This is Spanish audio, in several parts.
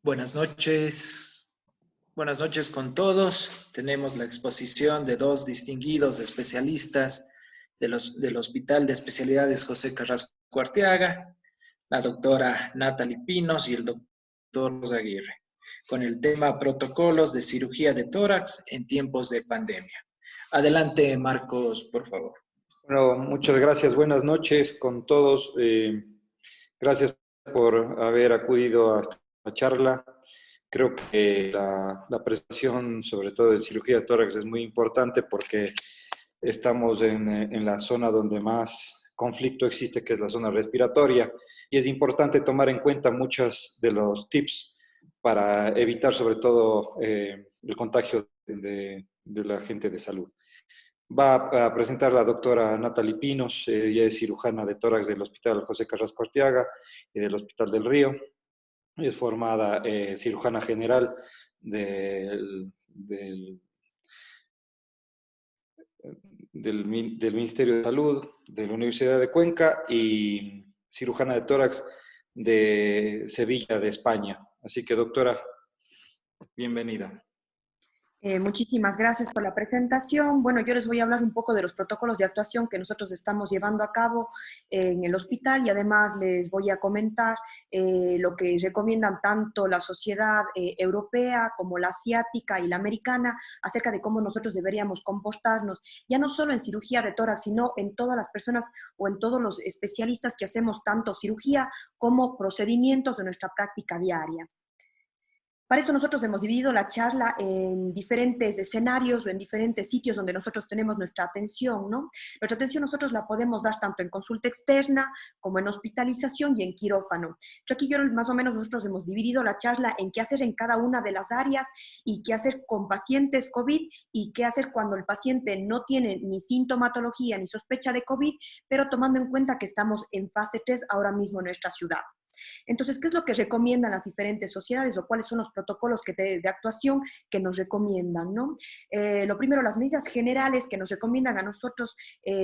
Buenas noches con todos. Tenemos la exposición de dos distinguidos especialistas del Hospital de Especialidades José Carrasco Arteaga, la doctora Natalie Pinos y el doctor Rosa Aguirre, con el tema Protocolos de cirugía de tórax en tiempos de pandemia. Adelante, Marcos, por favor. Bueno, muchas gracias. Buenas noches con todos. Gracias por haber acudido a esta charla. Creo que la presentación, sobre todo de cirugía de tórax, es muy importante porque estamos en la zona donde más conflicto existe, que es la zona respiratoria, y es importante tomar en cuenta muchos de los tips para evitar, sobre todo, el contagio de la gente de salud. Va a presentar la doctora Natalie Pinos, ella es cirujana de tórax del Hospital José Carrasco Arteaga y del Hospital del Río. Es formada cirujana general del Ministerio de Salud de la Universidad de Cuenca y cirujana de tórax de Sevilla, de España. Así que, doctora, bienvenida. Muchísimas gracias por la presentación. Bueno, yo les voy a hablar un poco de los protocolos de actuación que nosotros estamos llevando a cabo en el hospital y además les voy a comentar lo que recomiendan tanto la sociedad europea como la asiática y la americana acerca de cómo nosotros deberíamos comportarnos, ya no solo en cirugía de tórax, sino en todas las personas o en todos los especialistas que hacemos tanto cirugía como procedimientos de nuestra práctica diaria. Para eso nosotros hemos dividido la charla en diferentes escenarios o en diferentes sitios donde nosotros tenemos nuestra atención, ¿no? Nuestra atención nosotros la podemos dar tanto en consulta externa como en hospitalización y en quirófano. Aquí más o menos nosotros hemos dividido la charla en qué hacer en cada una de las áreas y qué hacer con pacientes COVID y qué hacer cuando el paciente no tiene ni sintomatología ni sospecha de COVID, pero tomando en cuenta que estamos en fase 3 ahora mismo en nuestra ciudad. Entonces, ¿qué es lo que recomiendan las diferentes sociedades o cuáles son los protocolos de actuación que nos recomiendan, ¿no? Lo primero, las medidas generales que nos recomiendan a nosotros,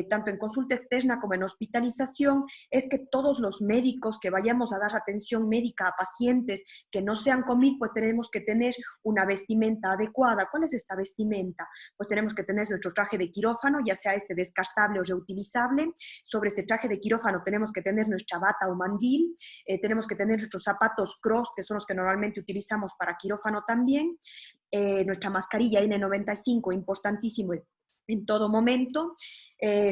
tanto en consulta externa como en hospitalización, es que todos los médicos que vayamos a dar atención médica a pacientes que no sean COVID, pues tenemos que tener una vestimenta adecuada. ¿Cuál es esta vestimenta? Pues tenemos que tener nuestro traje de quirófano, ya sea este descartable o reutilizable. Sobre este traje de quirófano tenemos que tener nuestra bata o mandil, tenemos que tener nuestros zapatos cross, que son los que normalmente utilizamos para quirófano también, nuestra mascarilla N95, importantísimo en todo momento.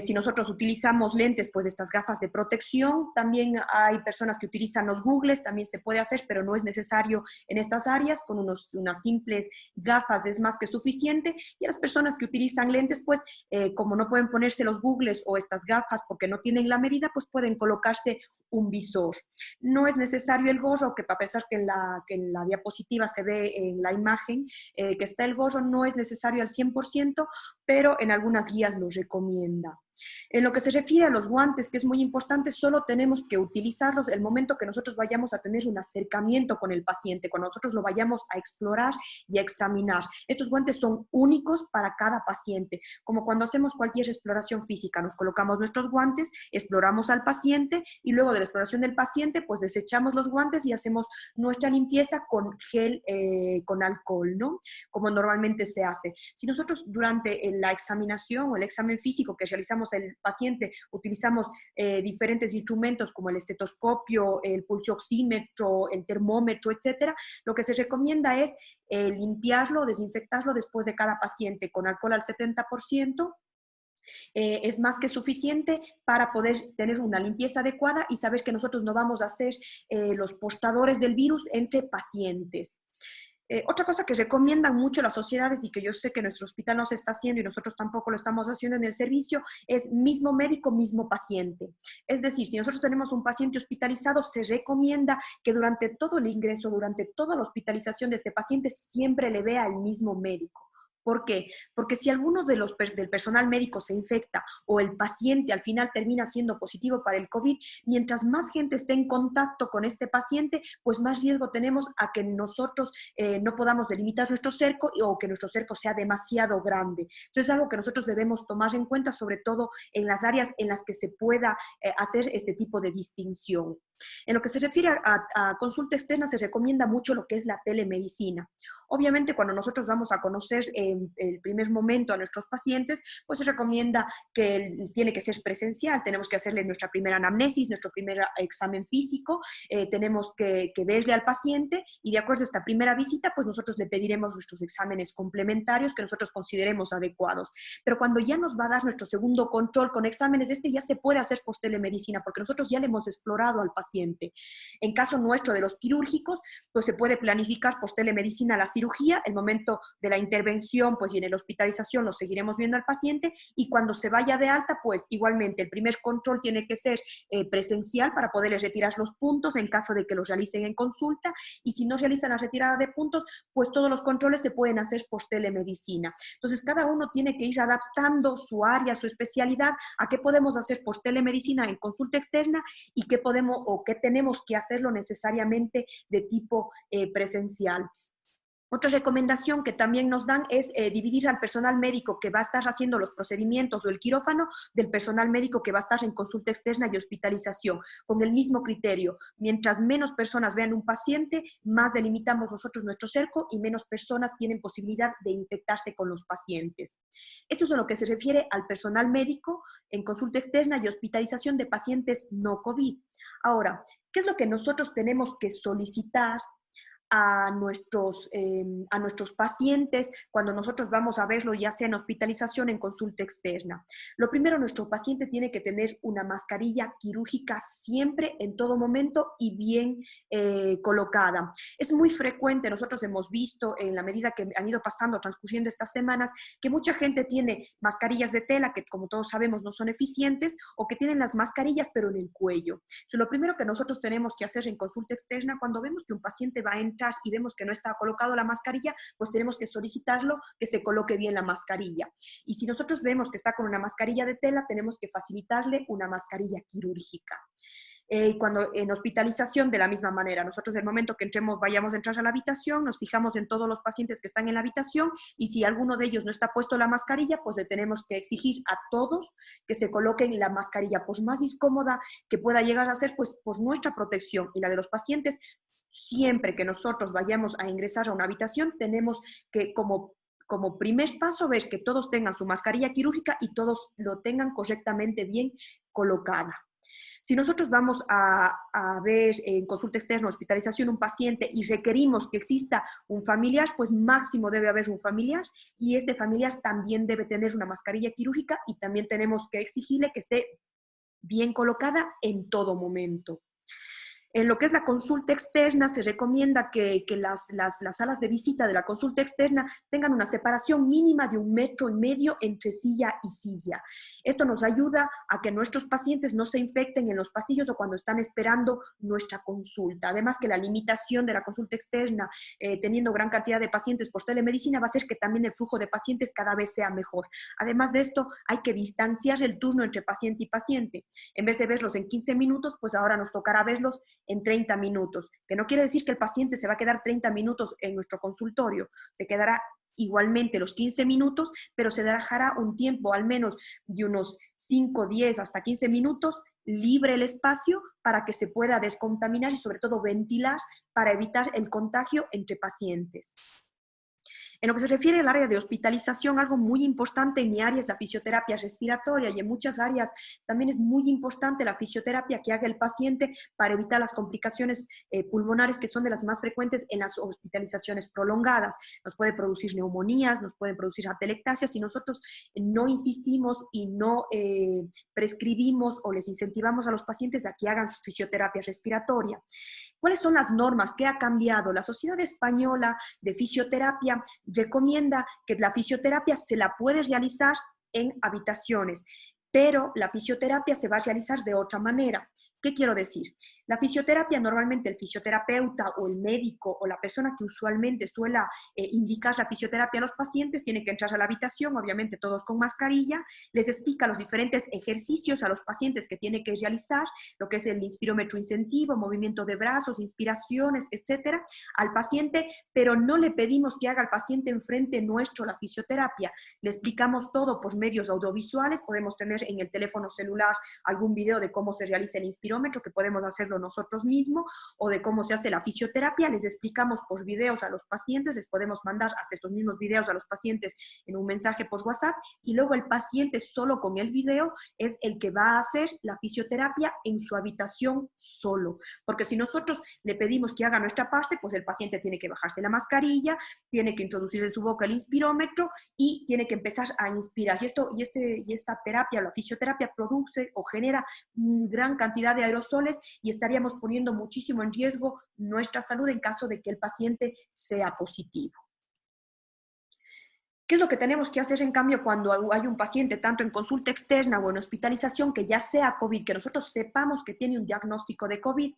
Si nosotros utilizamos lentes, pues estas gafas de protección. También hay personas que utilizan los googles, también se puede hacer, pero no es necesario en estas áreas. Con unas simples gafas es más que suficiente. Y a las personas que utilizan lentes, pues como no pueden ponerse los googles o estas gafas porque no tienen la medida, pues pueden colocarse un visor. No es necesario el gorro, que a pesar que en la diapositiva se ve en la imagen que está el gorro, no es necesario al 100%, pero en algunas guías lo recomienda. En lo que se refiere a los guantes, que es muy importante, solo tenemos que utilizarlos el momento que nosotros vayamos a tener un acercamiento con el paciente, cuando nosotros lo vayamos a explorar y a examinar. Estos guantes son únicos para cada paciente, como cuando hacemos cualquier exploración física, nos colocamos nuestros guantes, exploramos al paciente y luego de la exploración del paciente, pues desechamos los guantes y hacemos nuestra limpieza con gel, con alcohol, ¿no? Como normalmente se hace. Si nosotros durante la examinación o el examen físico que realizamos el paciente, utilizamos diferentes instrumentos como el estetoscopio, el pulsioxímetro, el termómetro, etcétera, lo que se recomienda es limpiarlo, desinfectarlo después de cada paciente con alcohol al 70%. Es más que suficiente para poder tener una limpieza adecuada y saber que nosotros no vamos a ser los portadores del virus entre pacientes. Otra cosa que recomiendan mucho las sociedades y que yo sé que nuestro hospital no se está haciendo y nosotros tampoco lo estamos haciendo en el servicio es mismo médico, mismo paciente. Es decir, si nosotros tenemos un paciente hospitalizado, se recomienda que durante todo el ingreso, durante toda la hospitalización de este paciente, siempre le vea el mismo médico. ¿Por qué? Porque si alguno del personal médico se infecta o el paciente al final termina siendo positivo para el COVID, mientras más gente esté en contacto con este paciente, pues más riesgo tenemos a que nosotros no podamos delimitar nuestro cerco o que nuestro cerco sea demasiado grande. Entonces es algo que nosotros debemos tomar en cuenta, sobre todo en las áreas en las que se pueda hacer este tipo de distinción. En lo que se refiere a consulta externa, se recomienda mucho lo que es la telemedicina. Obviamente, cuando nosotros vamos a conocer en el primer momento a nuestros pacientes, pues se recomienda que tiene que ser presencial. Tenemos que hacerle nuestra primera anamnesis, nuestro primer examen físico, tenemos que verle al paciente y de acuerdo a esta primera visita, pues nosotros le pediremos nuestros exámenes complementarios que nosotros consideremos adecuados. Pero cuando ya nos va a dar nuestro segundo control con exámenes, este ya se puede hacer por telemedicina porque nosotros ya le hemos explorado al paciente. En caso nuestro de los quirúrgicos, pues se puede planificar por telemedicina la cirugía, el momento de la intervención, pues y en la hospitalización lo seguiremos viendo al paciente y cuando se vaya de alta, pues igualmente el primer control tiene que ser presencial para poderles retirar los puntos en caso de que los realicen en consulta y si no realizan la retirada de puntos, pues todos los controles se pueden hacer por telemedicina. Entonces cada uno tiene que ir adaptando su área, su especialidad a qué podemos hacer por telemedicina en consulta externa y qué podemos o qué tenemos que hacerlo necesariamente de tipo presencial. Otra recomendación que también nos dan es dividir al personal médico que va a estar haciendo los procedimientos o el quirófano del personal médico que va a estar en consulta externa y hospitalización, con el mismo criterio. Mientras menos personas vean un paciente, más delimitamos nosotros nuestro cerco y menos personas tienen posibilidad de infectarse con los pacientes. Esto es en lo que se refiere al personal médico en consulta externa y hospitalización de pacientes no COVID. Ahora, ¿qué es lo que nosotros tenemos que solicitar a nuestros pacientes cuando nosotros vamos a verlo, ya sea en hospitalización o en consulta externa? Lo primero, nuestro paciente tiene que tener una mascarilla quirúrgica siempre, en todo momento y bien colocada. Es muy frecuente, nosotros hemos visto en la medida que han ido pasando, transcurriendo estas semanas, que mucha gente tiene mascarillas de tela que, como todos sabemos, no son eficientes o que tienen las mascarillas pero en el cuello. Entonces, lo primero que nosotros tenemos que hacer en consulta externa, cuando vemos que un paciente va a entrar y vemos que no está colocado la mascarilla, pues tenemos que solicitarlo que se coloque bien la mascarilla. Y si nosotros vemos que está con una mascarilla de tela, tenemos que facilitarle una mascarilla quirúrgica. Cuando en hospitalización, de la misma manera, nosotros del momento que vayamos a entrar a la habitación, nos fijamos en todos los pacientes que están en la habitación y si alguno de ellos no está puesto la mascarilla, pues le tenemos que exigir a todos que se coloquen la mascarilla, pues más incómoda que pueda llegar a ser, pues por nuestra protección y la de los pacientes. Siempre que nosotros vayamos a ingresar a una habitación, tenemos que, como primer paso, ver que todos tengan su mascarilla quirúrgica y todos lo tengan correctamente bien colocada. Si nosotros vamos a ver en consulta externa, hospitalización, un paciente y requerimos que exista un familiar, pues máximo debe haber un familiar y este familiar también debe tener una mascarilla quirúrgica y también tenemos que exigirle que esté bien colocada en todo momento. En lo que es la consulta externa, se recomienda que las salas de visita de la consulta externa tengan una separación mínima de 1,5 metros entre silla y silla. Esto nos ayuda a que nuestros pacientes no se infecten en los pasillos o cuando están esperando nuestra consulta. Además que la limitación de la consulta externa, teniendo gran cantidad de pacientes por telemedicina, va a hacer que también el flujo de pacientes cada vez sea mejor. Además de esto, hay que distanciar el turno entre paciente y paciente. En vez de verlos en 15 minutos, pues ahora nos tocará verlos en 30 minutos, que no quiere decir que el paciente se va a quedar 30 minutos en nuestro consultorio, se quedará igualmente los 15 minutos, pero se dejará un tiempo al menos de unos 5, 10 hasta 15 minutos libre el espacio para que se pueda descontaminar y sobre todo ventilar para evitar el contagio entre pacientes. En lo que se refiere al área de hospitalización, algo muy importante en mi área es la fisioterapia respiratoria y en muchas áreas también es muy importante la fisioterapia que haga el paciente para evitar las complicaciones pulmonares que son de las más frecuentes en las hospitalizaciones prolongadas. Nos puede producir neumonías, nos pueden producir atelectasias si nosotros no insistimos y no prescribimos o les incentivamos a los pacientes a que hagan su fisioterapia respiratoria. ¿Cuáles son las normas? ¿Qué ha cambiado? La Sociedad Española de Fisioterapia recomienda que la fisioterapia se la puede realizar en habitaciones, pero la fisioterapia se va a realizar de otra manera. ¿Qué quiero decir? La fisioterapia, normalmente el fisioterapeuta o el médico o la persona que usualmente suele indicar la fisioterapia a los pacientes tiene que entrar a la habitación, obviamente todos con mascarilla, les explica los diferentes ejercicios a los pacientes que tiene que realizar, lo que es el inspirómetro incentivo, movimiento de brazos, inspiraciones, etcétera, al paciente, pero no le pedimos que haga al paciente enfrente nuestro la fisioterapia. Le explicamos todo por medios audiovisuales, podemos tener en el teléfono celular algún video de cómo se realiza el inspirómetro, que podemos hacerlo nosotros mismos, o de cómo se hace la fisioterapia, les explicamos por videos a los pacientes, les podemos mandar hasta estos mismos videos a los pacientes en un mensaje por WhatsApp, y luego el paciente solo con el video es el que va a hacer la fisioterapia en su habitación solo, porque si nosotros le pedimos que haga nuestra parte, pues el paciente tiene que bajarse la mascarilla, tiene que introducir en su boca el inspirómetro y tiene que empezar a inspirar. Y esta terapia, la fisioterapia, produce o genera gran cantidad de aerosoles y estaríamos poniendo muchísimo en riesgo nuestra salud en caso de que el paciente sea positivo. ¿Qué es lo que tenemos que hacer en cambio cuando hay un paciente tanto en consulta externa o en hospitalización que ya sea COVID, que nosotros sepamos que tiene un diagnóstico de COVID?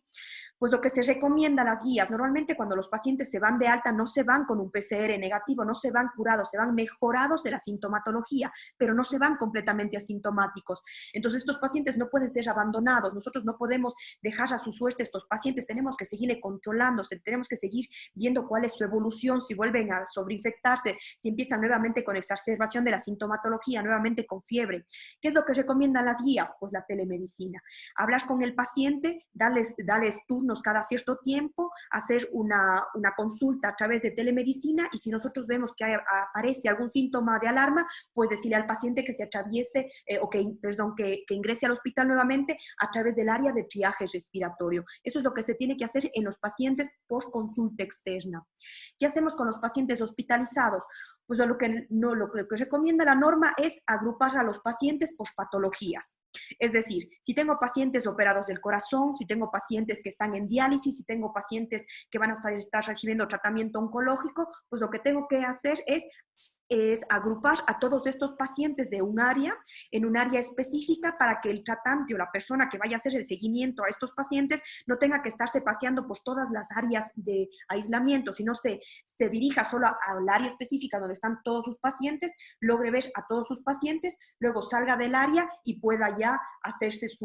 Pues lo que se recomienda a las guías, normalmente cuando los pacientes se van de alta no se van con un PCR negativo, no se van curados, se van mejorados de la sintomatología, pero no se van completamente asintomáticos. Entonces estos pacientes no pueden ser abandonados, nosotros no podemos dejar a su suerte a estos pacientes, tenemos que seguirle controlándose, tenemos que seguir viendo cuál es su evolución, si vuelven a sobreinfectarse, si empiezan nuevamente con exacerbación de la sintomatología, nuevamente con fiebre. ¿Qué es lo que recomiendan las guías? Pues la telemedicina. Hablar con el paciente, darles turnos cada cierto tiempo, hacer una consulta a través de telemedicina y si nosotros vemos que aparece algún síntoma de alarma, pues decirle al paciente que se atraviese que ingrese al hospital nuevamente a través del área de triaje respiratorio. Eso es lo que se tiene que hacer en los pacientes post consulta externa. ¿Qué hacemos con los pacientes hospitalizados? Pues lo que recomienda la norma es agrupar a los pacientes por patologías. Es decir, si tengo pacientes operados del corazón, si tengo pacientes que están en diálisis, si tengo pacientes que van a estar recibiendo tratamiento oncológico, pues lo que tengo que hacer es agrupar a todos estos pacientes de un área, en un área específica para que el tratante o la persona que vaya a hacer el seguimiento a estos pacientes no tenga que estarse paseando por todas las áreas de aislamiento, sino se dirija solo al área específica donde están todos sus pacientes, logre ver a todos sus pacientes, luego salga del área y pueda ya hacerse se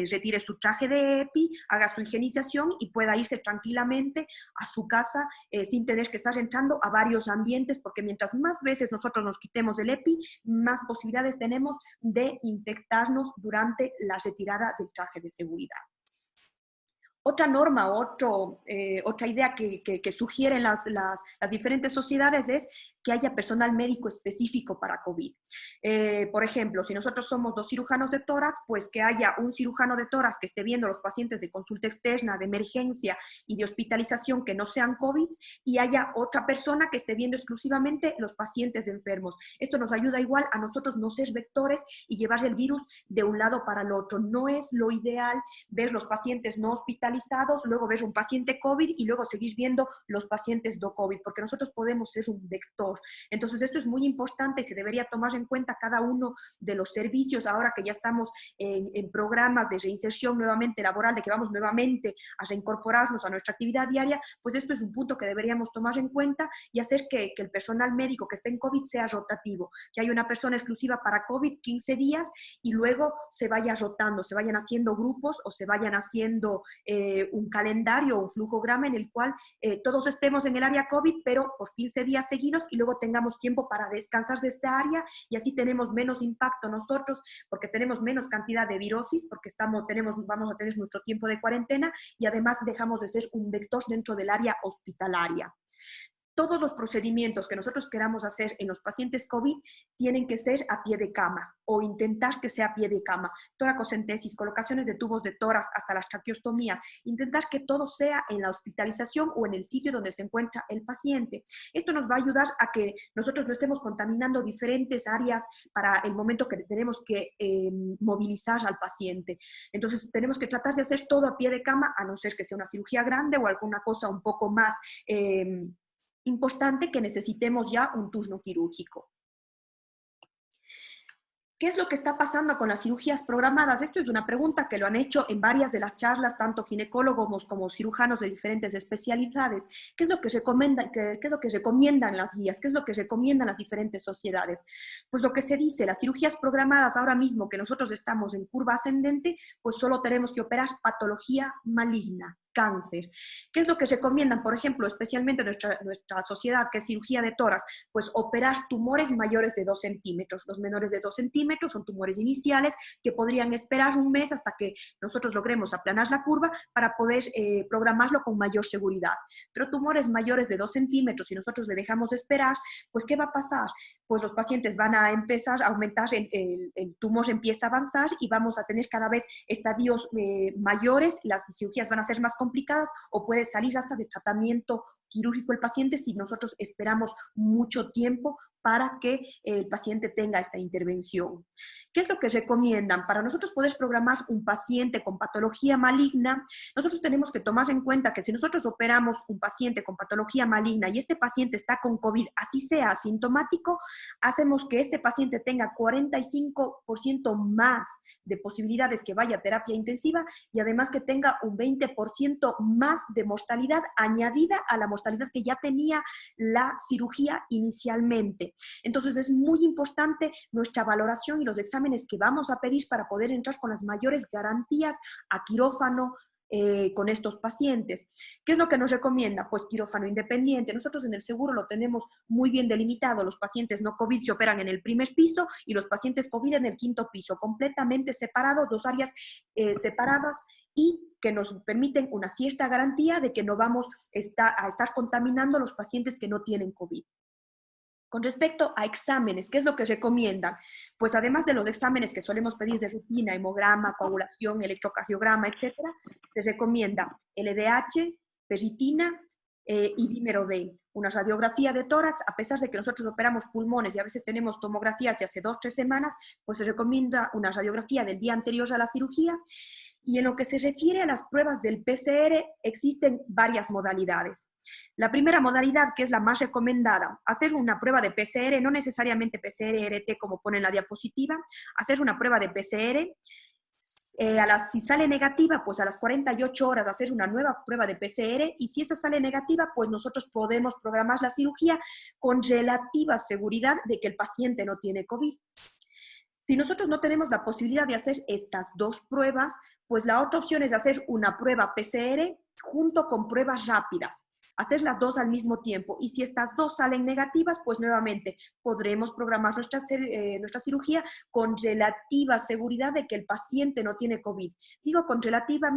retire su traje de EPI, haga su higienización y pueda irse tranquilamente a su casa sin tener que estar entrando a varios ambientes, porque mientras más veces nosotros nos quitemos el EPI, más posibilidades tenemos de infectarnos durante la retirada del traje de seguridad. Otra norma, otra idea que sugieren las diferentes sociedades es que haya personal médico específico para COVID. Por ejemplo, si nosotros somos 2 cirujanos de tórax, pues que haya un cirujano de tórax que esté viendo a los pacientes de consulta externa, de emergencia y de hospitalización que no sean COVID, y haya otra persona que esté viendo exclusivamente los pacientes enfermos. Esto nos ayuda igual a nosotros no ser vectores y llevar el virus de un lado para el otro. No es lo ideal ver los pacientes no hospitalizados, luego ver un paciente COVID y luego seguir viendo los pacientes no COVID, porque nosotros podemos ser un vector. Entonces esto es muy importante y se debería tomar en cuenta cada uno de los servicios ahora que ya estamos en programas de reinserción nuevamente laboral, de que vamos nuevamente a reincorporarnos a nuestra actividad diaria, pues esto es un punto que deberíamos tomar en cuenta y hacer que el personal médico que esté en COVID sea rotativo, que haya una persona exclusiva para COVID 15 días y luego se vaya rotando, se vayan haciendo grupos o se vayan haciendo un calendario o un flujograma en el cual todos estemos en el área COVID, pero por 15 días seguidos y luego tengamos tiempo para descansar de esta área y así tenemos menos impacto nosotros porque tenemos menos cantidad de virosis, porque vamos a tener nuestro tiempo de cuarentena y además dejamos de ser un vector dentro del área hospitalaria. Todos los procedimientos que nosotros queramos hacer en los pacientes COVID tienen que ser a pie de cama o intentar que sea a pie de cama. Toracocentesis, colocaciones de tubos de tórax hasta las traqueostomías. Intentar que todo sea en la hospitalización o en el sitio donde se encuentra el paciente. Esto nos va a ayudar a que nosotros no estemos contaminando diferentes áreas para el momento que tenemos que movilizar al paciente. Entonces tenemos que tratar de hacer todo a pie de cama, a no ser que sea una cirugía grande o alguna cosa un poco más importante que necesitemos ya un turno quirúrgico. ¿Qué es lo que está pasando con las cirugías programadas? Esto es una pregunta que lo han hecho en varias de las charlas, tanto ginecólogos como cirujanos de diferentes especialidades. ¿Qué es lo que qué es lo que recomiendan las guías? ¿Qué es lo que recomiendan las diferentes sociedades? Pues lo que se dice, las cirugías programadas ahora mismo que nosotros estamos en curva ascendente, pues solo tenemos que operar patología maligna, cáncer. ¿Qué es lo que recomiendan? Por ejemplo, especialmente nuestra sociedad, que es cirugía de tórax, pues operar tumores mayores de 2 centímetros. Los menores de 2 centímetros son tumores iniciales que podrían esperar un mes hasta que nosotros logremos aplanar la curva para poder programarlo con mayor seguridad. Pero tumores mayores de 2 centímetros, si nosotros le dejamos esperar, pues ¿qué va a pasar? Pues los pacientes van a empezar a aumentar, el tumor empieza a avanzar y vamos a tener cada vez estadios mayores, las cirugías van a ser más complicadas o puede salir hasta de tratamiento quirúrgico el paciente si nosotros esperamos mucho tiempo para que el paciente tenga esta intervención. ¿Qué es lo que recomiendan? Para nosotros poder programar un paciente con patología maligna, nosotros tenemos que tomar en cuenta que si nosotros operamos un paciente con patología maligna y este paciente está con COVID, así sea asintomático, hacemos que este paciente tenga 45% más de posibilidades que vaya a terapia intensiva y además que tenga un 20% más de mortalidad añadida a la mortalidad que ya tenía la cirugía inicialmente. Entonces es muy importante nuestra valoración y los exámenes que vamos a pedir para poder entrar con las mayores garantías a quirófano con estos pacientes. ¿Qué es lo que nos recomienda? Pues quirófano independiente. Nosotros en el seguro lo tenemos muy bien delimitado. Los pacientes no COVID se operan en el primer piso y los pacientes COVID en el quinto piso, completamente separados, dos áreas separadas y que nos permiten una cierta garantía de que no vamos a estar contaminando a los pacientes que no tienen COVID. Con respecto a exámenes, ¿qué es lo que recomiendan? Pues además de los exámenes que solemos pedir de rutina, hemograma, coagulación, electrocardiograma, etcétera, se recomienda LDH, ferritina y dímero D. Una radiografía de tórax, a pesar de que nosotros operamos pulmones y a veces tenemos tomografías de hace 2 o 3 semanas, pues se recomienda una radiografía del día anterior a la cirugía. Y en lo que se refiere a las pruebas del PCR, existen varias modalidades. La primera modalidad, que es la más recomendada, hacer una prueba de PCR, no necesariamente PCR-RT como pone en la diapositiva, hacer una prueba de PCR, si sale negativa, pues a las 48 horas hacer una nueva prueba de PCR y si esa sale negativa, pues nosotros podemos programar la cirugía con relativa seguridad de que el paciente no tiene COVID. Si nosotros no tenemos la posibilidad de hacer estas dos pruebas, pues la otra opción es hacer una prueba PCR junto con pruebas rápidas. Hacer las dos al mismo tiempo. Y si estas dos salen negativas, pues nuevamente podremos programar nuestra cirugía con relativa seguridad de que el paciente no tiene COVID. Digo con relativa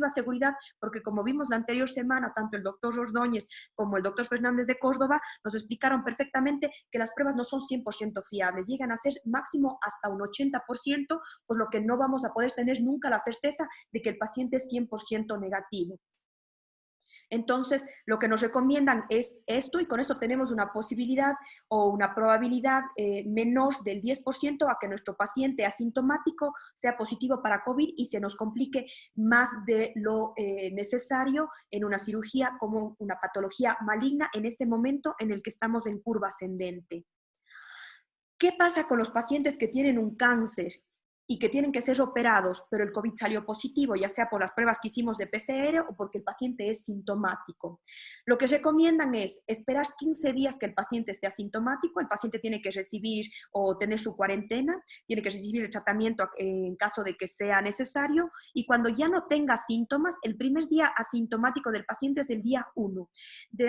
seguridad porque como vimos la anterior semana, tanto el doctor Ordóñez como el doctor Fernández de Córdoba nos explicaron perfectamente que las pruebas no son 100% fiables. Llegan a ser máximo hasta un 80%, por lo que no vamos a poder tener nunca la certeza de que el paciente es 100% negativo. Entonces, lo que nos recomiendan es esto y con esto tenemos una posibilidad o una probabilidad menor del 10% a que nuestro paciente asintomático sea positivo para COVID y se nos complique más de lo necesario en una cirugía como una patología maligna en este momento en el que estamos en curva ascendente. ¿Qué pasa con los pacientes que tienen un cáncer y que tienen que ser operados, pero el COVID salió positivo, ya sea por las pruebas que hicimos de PCR o porque el paciente es sintomático? Lo que recomiendan es esperar 15 días que el paciente esté asintomático, el paciente tiene que recibir o tener su cuarentena, tiene que recibir el tratamiento en caso de que sea necesario, y cuando ya no tenga síntomas, el primer día asintomático del paciente es el día 1.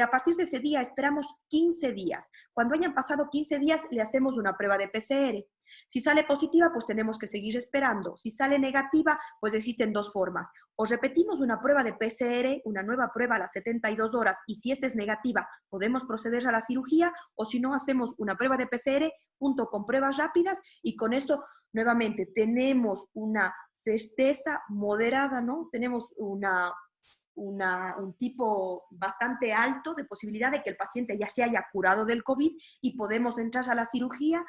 A partir de ese día esperamos 15 días. Cuando hayan pasado 15 días, le hacemos una prueba de PCR. Si sale positiva, pues tenemos que seguir esperando. Si sale negativa, pues existen dos formas. O repetimos una prueba de PCR, una nueva prueba a las 72 horas, y si esta es negativa, podemos proceder a la cirugía, o si no, hacemos una prueba de PCR junto con pruebas rápidas, y con esto, nuevamente, tenemos una certeza moderada, ¿no? Tenemos un tipo bastante alto de posibilidad de que el paciente ya se haya curado del COVID y podemos entrar a la cirugía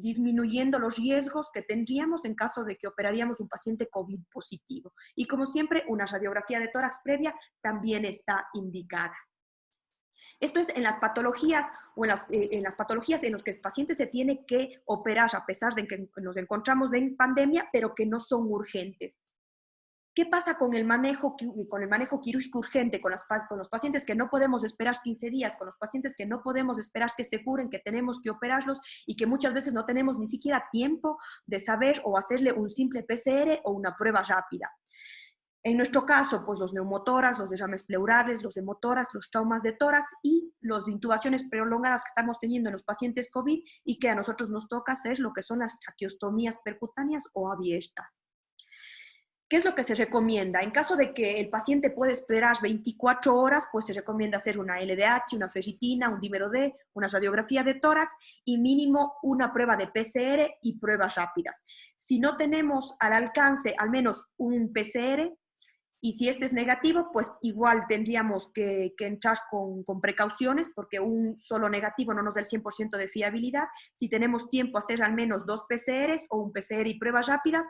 disminuyendo los riesgos que tendríamos en caso de que operaríamos un paciente COVID positivo. Y como siempre, una radiografía de tórax previa también está indicada. Esto es en las patologías o en las patologías en las que el paciente se tiene que operar a pesar de que nos encontramos en pandemia, pero que no son urgentes. ¿Qué pasa con el manejo quirúrgico urgente, con los pacientes que no podemos esperar 15 días, con los pacientes que no podemos esperar que se curen, que tenemos que operarlos y que muchas veces no tenemos ni siquiera tiempo de saber o hacerle un simple PCR o una prueba rápida? En nuestro caso, pues los neumotórax, los derrames pleurales, los hemotórax, los traumas de tórax y las intubaciones prolongadas que estamos teniendo en los pacientes COVID y que a nosotros nos toca hacer lo que son las traqueostomías percutáneas o abiertas. ¿Qué es lo que se recomienda? En caso de que el paciente pueda esperar 24 horas, pues se recomienda hacer una LDH, una ferritina, un dímero D, una radiografía de tórax y mínimo una prueba de PCR y pruebas rápidas. Si no tenemos al alcance al menos un PCR, y si este es negativo, pues igual tendríamos que entrar con precauciones, porque un solo negativo no nos da el 100% de fiabilidad. Si tenemos tiempo, hacer al menos 2 PCRs o un PCR y pruebas rápidas,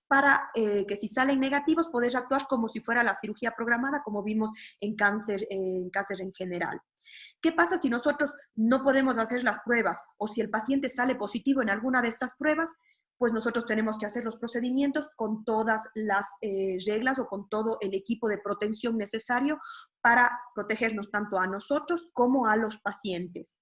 para que si salen negativos, poder actuar como si fuera la cirugía programada, como vimos en cáncer en general. ¿Qué pasa si nosotros no podemos hacer las pruebas o si el paciente sale positivo en alguna de estas pruebas? Pues nosotros tenemos que hacer los procedimientos con todas las reglas o con todo el equipo de protección necesario para protegernos tanto a nosotros como a los pacientes.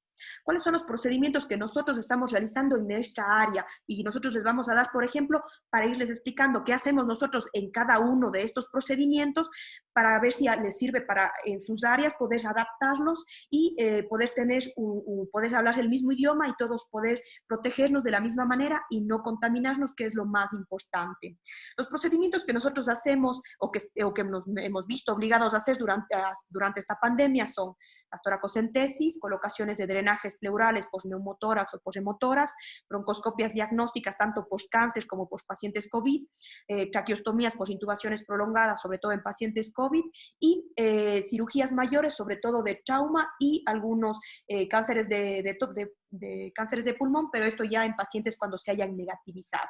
¿Cuáles son los procedimientos que nosotros estamos realizando en esta área? Y nosotros les vamos a dar, por ejemplo, para irles explicando qué hacemos nosotros en cada uno de estos procedimientos para ver si les sirve para en sus áreas poder adaptarlos y poder hablar el mismo idioma y todos poder protegernos de la misma manera y no contaminarnos, que es lo más importante. Los procedimientos que nosotros hacemos o que nos hemos visto obligados a hacer durante esta pandemia son las toracocentesis, colocaciones de drenajes pleurales por neumotórax o por hemotórax, broncoscopias diagnósticas tanto por cáncer como por pacientes COVID, traqueostomías por intubaciones prolongadas, sobre todo en pacientes COVID, y cirugías mayores, sobre todo de trauma y algunos cánceres cánceres de pulmón, pero esto ya en pacientes cuando se hayan negativizado.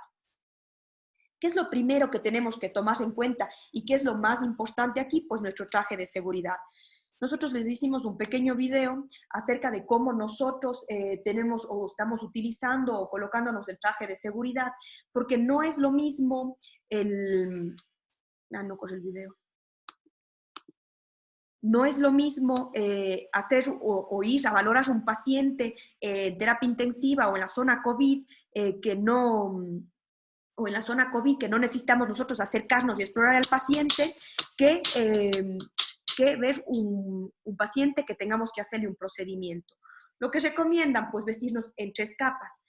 ¿Qué es lo primero que tenemos que tomar en cuenta y qué es lo más importante aquí? Pues nuestro traje de seguridad. Nosotros les hicimos un pequeño video acerca de cómo nosotros tenemos o estamos utilizando o colocándonos el traje de seguridad, porque no es lo mismo no corre el video. No es lo mismo hacer o ir a valorar a un paciente en terapia intensiva o en la zona COVID o en la zona COVID que no necesitamos nosotros acercarnos y explorar al paciente que ver un paciente que tengamos que hacerle un procedimiento. Lo que recomiendan, pues vestirnos en 3 capas.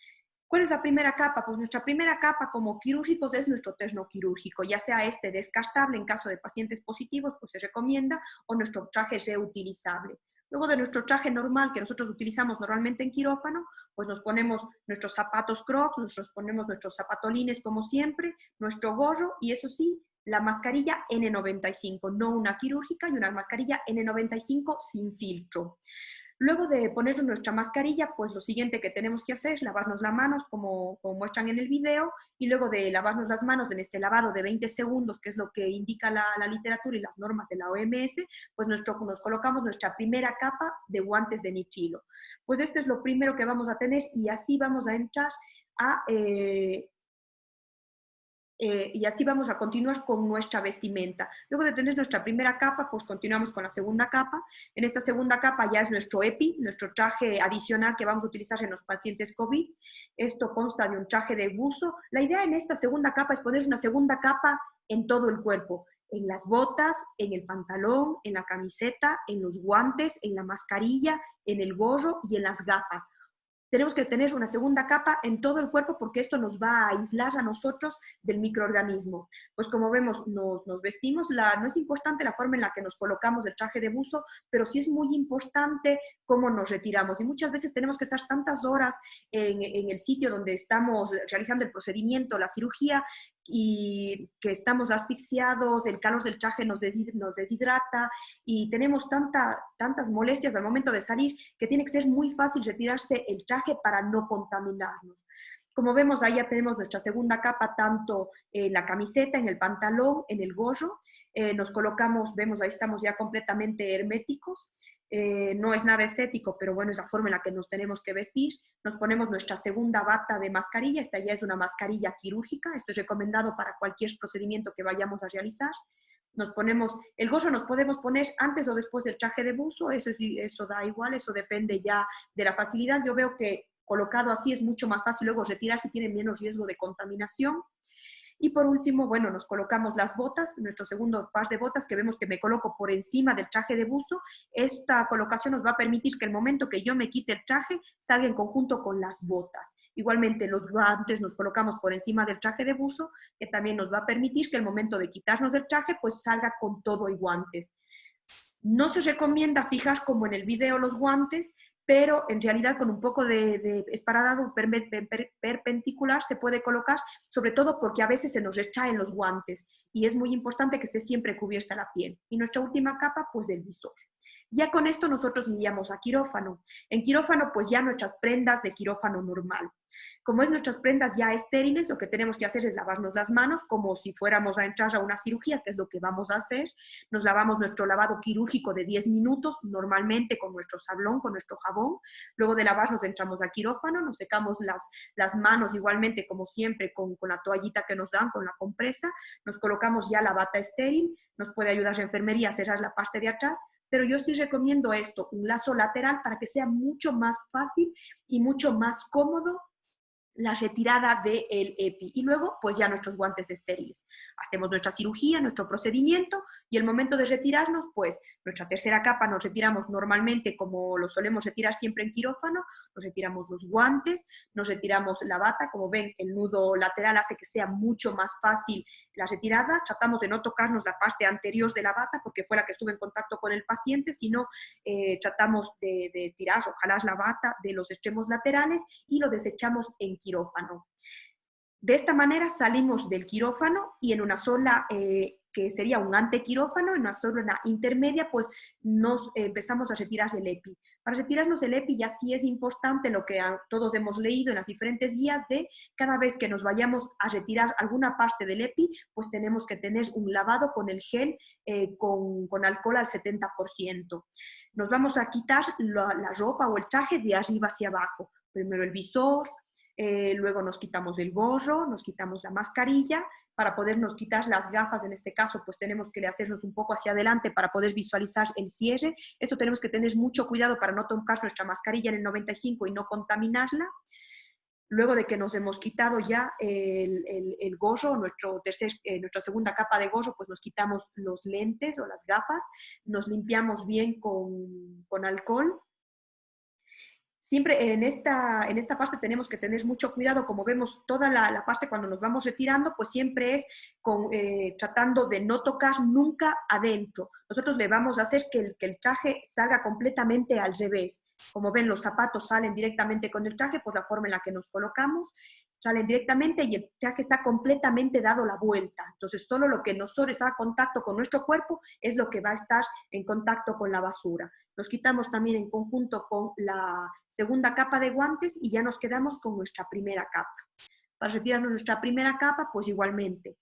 ¿Cuál es la primera capa? Pues nuestra primera capa como quirúrgicos es nuestro terno quirúrgico, ya sea este descartable en caso de pacientes positivos, pues se recomienda, o nuestro traje reutilizable. Luego de nuestro traje normal que nosotros utilizamos normalmente en quirófano, pues nos ponemos nuestros zapatos Crocs, nos ponemos nuestros zapatolines como siempre, nuestro gorro y eso sí, la mascarilla N95, no una quirúrgica y una mascarilla N95 sin filtro. Luego de ponernos nuestra mascarilla, pues lo siguiente que tenemos que hacer es lavarnos las manos, como muestran en el video, y luego de lavarnos las manos en este lavado de 20 segundos, que es lo que indica la literatura y las normas de la OMS, pues nos colocamos nuestra primera capa de guantes de nitrilo. Pues esto es lo primero que vamos a tener y así vamos a entrar y así vamos a continuar con nuestra vestimenta. Luego de tener nuestra primera capa, pues continuamos con la segunda capa. En esta segunda capa ya es nuestro EPI, nuestro traje adicional que vamos a utilizar en los pacientes COVID. Esto consta de un traje de buzo. La idea en esta segunda capa es poner una segunda capa en todo el cuerpo, en las botas, en el pantalón, en la camiseta, en los guantes, en la mascarilla, en el gorro y en las gafas. Tenemos que tener una segunda capa en todo el cuerpo porque esto nos va a aislar a nosotros del microorganismo. Pues como vemos, nos vestimos, no es importante la forma en la que nos colocamos el traje de buzo, pero sí es muy importante cómo nos retiramos. Y muchas veces tenemos que estar tantas horas en el sitio donde estamos realizando el procedimiento, la cirugía, y que estamos asfixiados, el calor del traje nos deshidrata y tenemos tantas molestias al momento de salir que tiene que ser muy fácil retirarse el traje para no contaminarnos. Como vemos, ahí ya tenemos nuestra segunda capa, tanto en la camiseta, en el pantalón, en el gorro. Nos colocamos, vemos, ahí estamos ya completamente herméticos. No es nada estético, pero bueno, es la forma en la que nos tenemos que vestir. Nos ponemos nuestra segunda bata de mascarilla. Esta ya es una mascarilla quirúrgica. Esto es recomendado para cualquier procedimiento que vayamos a realizar. Nos ponemos, el gorro nos podemos poner antes o después del traje de buzo, eso da igual, eso depende ya de la facilidad. Yo veo que colocado así es mucho más fácil luego retirarse, tiene menos riesgo de contaminación. Y por último, bueno, nos colocamos las botas, nuestro segundo par de botas que vemos que me coloco por encima del traje de buzo. Esta colocación nos va a permitir que el momento que yo me quite el traje salga en conjunto con las botas. Igualmente los guantes nos colocamos por encima del traje de buzo, que también nos va a permitir que el momento de quitarnos el traje pues salga con todo y guantes. No se recomienda fijar como en el video los guantes, pero en realidad con un poco de esparadrapo perpendicular se puede colocar, sobre todo porque a veces se nos retraen los guantes y es muy importante que esté siempre cubierta la piel. Y nuestra última capa, pues del visor. Ya con esto nosotros iríamos a quirófano. En quirófano, pues ya nuestras prendas de quirófano normal. Como es nuestras prendas ya estériles, lo que tenemos que hacer es lavarnos las manos como si fuéramos a entrar a una cirugía, que es lo que vamos a hacer. Nos lavamos nuestro lavado quirúrgico de 10 minutos, normalmente con nuestro sablón, con nuestro jabón. Luego de lavarnos entramos a quirófano, nos secamos las manos igualmente como siempre con la toallita que nos dan, con la compresa. Nos colocamos ya la bata estéril, nos puede ayudar la enfermería a cerrar la parte de atrás. Pero yo sí recomiendo esto, un lazo lateral para que sea mucho más fácil y mucho más cómodo la retirada del EPI. Y luego, pues ya nuestros guantes estériles. Hacemos nuestra cirugía, nuestro procedimiento, y el momento de retirarnos, pues nuestra tercera capa nos retiramos normalmente como lo solemos retirar siempre en quirófano, nos retiramos los guantes, nos retiramos la bata, como ven, el nudo lateral hace que sea mucho más fácil la retirada, tratamos de no tocarnos la parte anterior de la bata, porque fue la que estuve en contacto con el paciente, sino tratamos de tirar o jalar la bata de los extremos laterales y lo desechamos en quirófano. De esta manera salimos del quirófano y en una sola, que sería un antequirófano, en una zona intermedia, pues nos empezamos a retirar el EPI. Para retirarnos el EPI ya sí es importante lo que todos hemos leído en las diferentes guías de cada vez que nos vayamos a retirar alguna parte del EPI, pues tenemos que tener un lavado con el gel con alcohol al 70%. Nos vamos a quitar la ropa o el traje de arriba hacia abajo. Primero el visor, luego nos quitamos el gorro, nos quitamos la mascarilla. Para podernos quitar las gafas, en este caso, pues tenemos que hacernos un poco hacia adelante para poder visualizar el cierre. Esto tenemos que tener mucho cuidado para no tocar nuestra mascarilla en el 95 y no contaminarla. Luego de que nos hemos quitado ya el gorro, nuestra segunda capa de gorro, pues nos quitamos los lentes o las gafas, nos limpiamos bien con alcohol. Siempre en esta parte tenemos que tener mucho cuidado, como vemos toda la parte cuando nos vamos retirando, pues siempre es tratando de no tocar nunca adentro. Nosotros le vamos a hacer que el traje salga completamente al revés. Como ven, los zapatos salen directamente con el traje por la forma en la que nos colocamos, salen directamente y el traje está completamente dado la vuelta. Entonces, solo lo que nosotros está en contacto con nuestro cuerpo es lo que va a estar en contacto con la basura. Nos quitamos también en conjunto con la segunda capa de guantes y ya nos quedamos con nuestra primera capa. Para retirarnos nuestra primera capa, pues igualmente,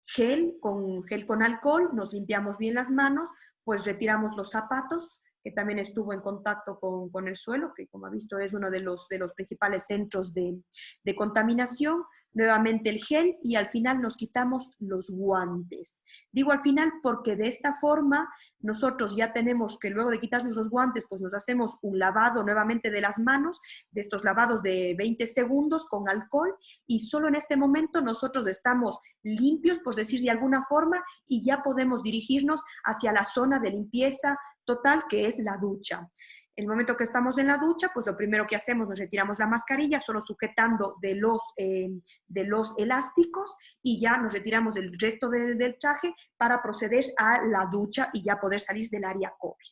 gel con alcohol, nos limpiamos bien las manos, pues retiramos los zapatos, que también estuvo en contacto con el suelo, que como ha visto es uno de los principales centros de contaminación. Nuevamente el gel y al final nos quitamos los guantes. Digo al final porque de esta forma nosotros ya tenemos que luego de quitarnos los guantes, pues nos hacemos un lavado nuevamente de las manos, de estos lavados de 20 segundos con alcohol, y solo en este momento nosotros estamos limpios, por decir de alguna forma, y ya podemos dirigirnos hacia la zona de limpieza total, que es la ducha. En el momento que estamos en la ducha, pues lo primero que hacemos, nos retiramos la mascarilla, solo sujetando de los elásticos, y ya nos retiramos del resto del traje para proceder a la ducha y ya poder salir del área COVID.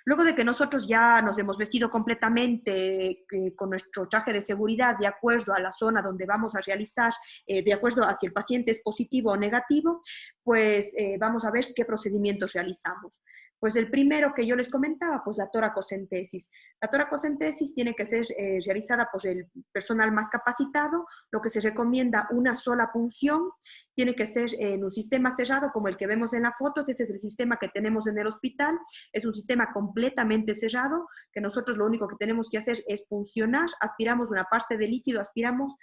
Luego de que nosotros ya nos hemos vestido completamente con nuestro traje de seguridad de acuerdo a la zona donde vamos a realizar, de acuerdo a si el paciente es positivo o negativo, pues vamos a ver qué procedimientos realizamos. Pues el primero que yo les comentaba, pues la toracocentesis. La toracocentesis tiene que ser realizada por el personal más capacitado, lo que se recomienda una sola punción, tiene que ser en un sistema cerrado como el que vemos en la foto. Este es el sistema que tenemos en el hospital, es un sistema completamente cerrado, que nosotros lo único que tenemos que hacer es puncionar, aspiramos una parte de líquido, aspiramos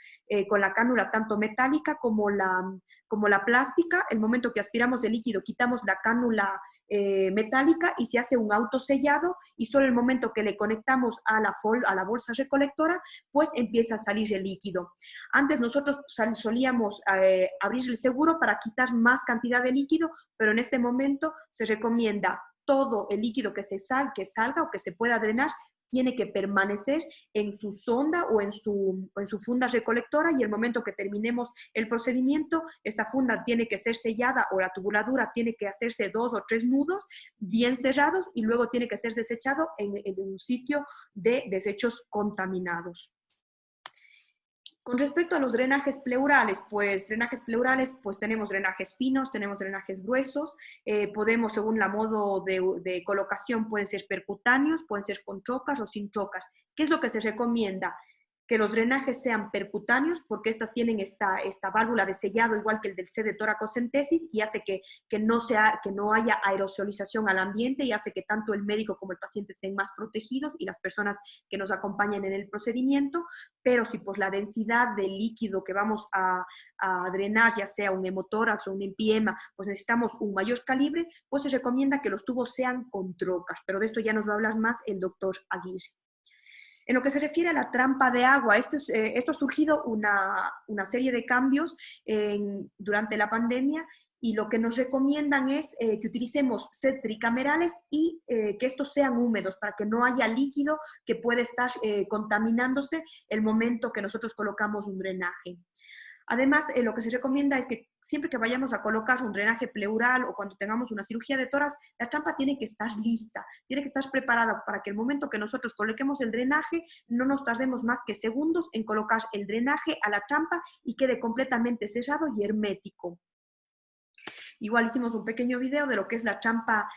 con la cánula tanto metálica como la plástica. El momento que aspiramos el líquido, quitamos la cánula metálica y se hace un autosellado, y solo el momento que le conectamos a la bolsa recolectora, pues empieza a salir el líquido. Antes nosotros solíamos abrir el seguro para quitar más cantidad de líquido, pero en este momento se recomienda todo el líquido que salga o que se pueda drenar tiene que permanecer en su sonda o en su funda recolectora, y el momento que terminemos el procedimiento, esa funda tiene que ser sellada o la tubuladura tiene que hacerse 2 o 3 nudos bien cerrados, y luego tiene que ser desechado en un sitio de desechos contaminados. Con respecto a los drenajes pleurales, pues tenemos drenajes finos, tenemos drenajes gruesos, podemos, según la modo de colocación, pueden ser percutáneos, pueden ser con chocas o sin chocas. ¿Qué es lo que se recomienda? Que los drenajes sean percutáneos, porque estas tienen esta válvula de sellado igual que el del C de toracocentesis, y hace que no haya aerosolización al ambiente, y hace que tanto el médico como el paciente estén más protegidos y las personas que nos acompañan en el procedimiento. Pero si pues la densidad de líquido que vamos a drenar, ya sea un hemotórax o un empiema, pues necesitamos un mayor calibre, pues se recomienda que los tubos sean con trocas, pero de esto ya nos va a hablar más el doctor Aguirre. En lo que se refiere a la trampa de agua, esto ha surgido una serie de cambios durante la pandemia, y lo que nos recomiendan es que utilicemos sets tricamerales y que estos sean húmedos para que no haya líquido que puede estar contaminándose el momento que nosotros colocamos un drenaje. Además, lo que se recomienda es que siempre que vayamos a colocar un drenaje pleural o cuando tengamos una cirugía de tórax, la trampa tiene que estar lista, tiene que estar preparada para que el momento que nosotros coloquemos el drenaje no nos tardemos más que segundos en colocar el drenaje a la trampa y quede completamente cerrado y hermético. Igual hicimos un pequeño video de lo que es la trampa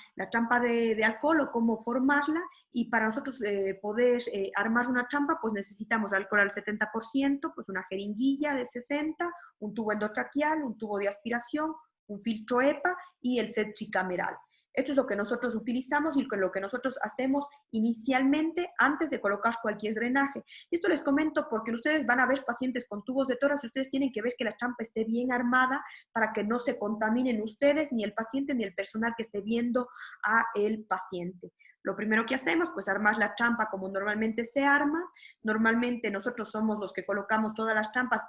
de alcohol o cómo formarla, y para nosotros poder armar una trampa pues necesitamos alcohol al 70%, pues una jeringuilla de 60, un tubo endotraqueal, un tubo de aspiración, un filtro EPA y el set tricameral. Esto es lo que nosotros utilizamos y lo que nosotros hacemos inicialmente antes de colocar cualquier drenaje. Y esto les comento porque ustedes van a ver pacientes con tubos de tórax y ustedes tienen que ver que la trampa esté bien armada para que no se contaminen ustedes, ni el paciente, ni el personal que esté viendo a el paciente. Lo primero que hacemos, pues armar la trampa como normalmente se arma. Normalmente nosotros somos los que colocamos todas las trampas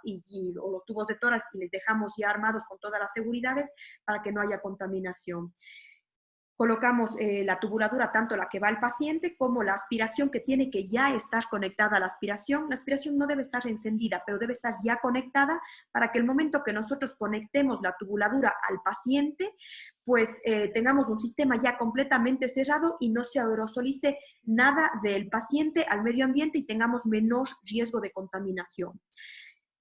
o los tubos de tórax y les dejamos ya armados con todas las seguridades para que no haya contaminación. Colocamos la tubuladura, tanto la que va al paciente como la aspiración, que tiene que ya estar conectada a la aspiración. La aspiración no debe estar encendida, pero debe estar ya conectada para que el momento que nosotros conectemos la tubuladura al paciente, pues tengamos un sistema ya completamente cerrado y no se aerosolice nada del paciente al medio ambiente y tengamos menor riesgo de contaminación.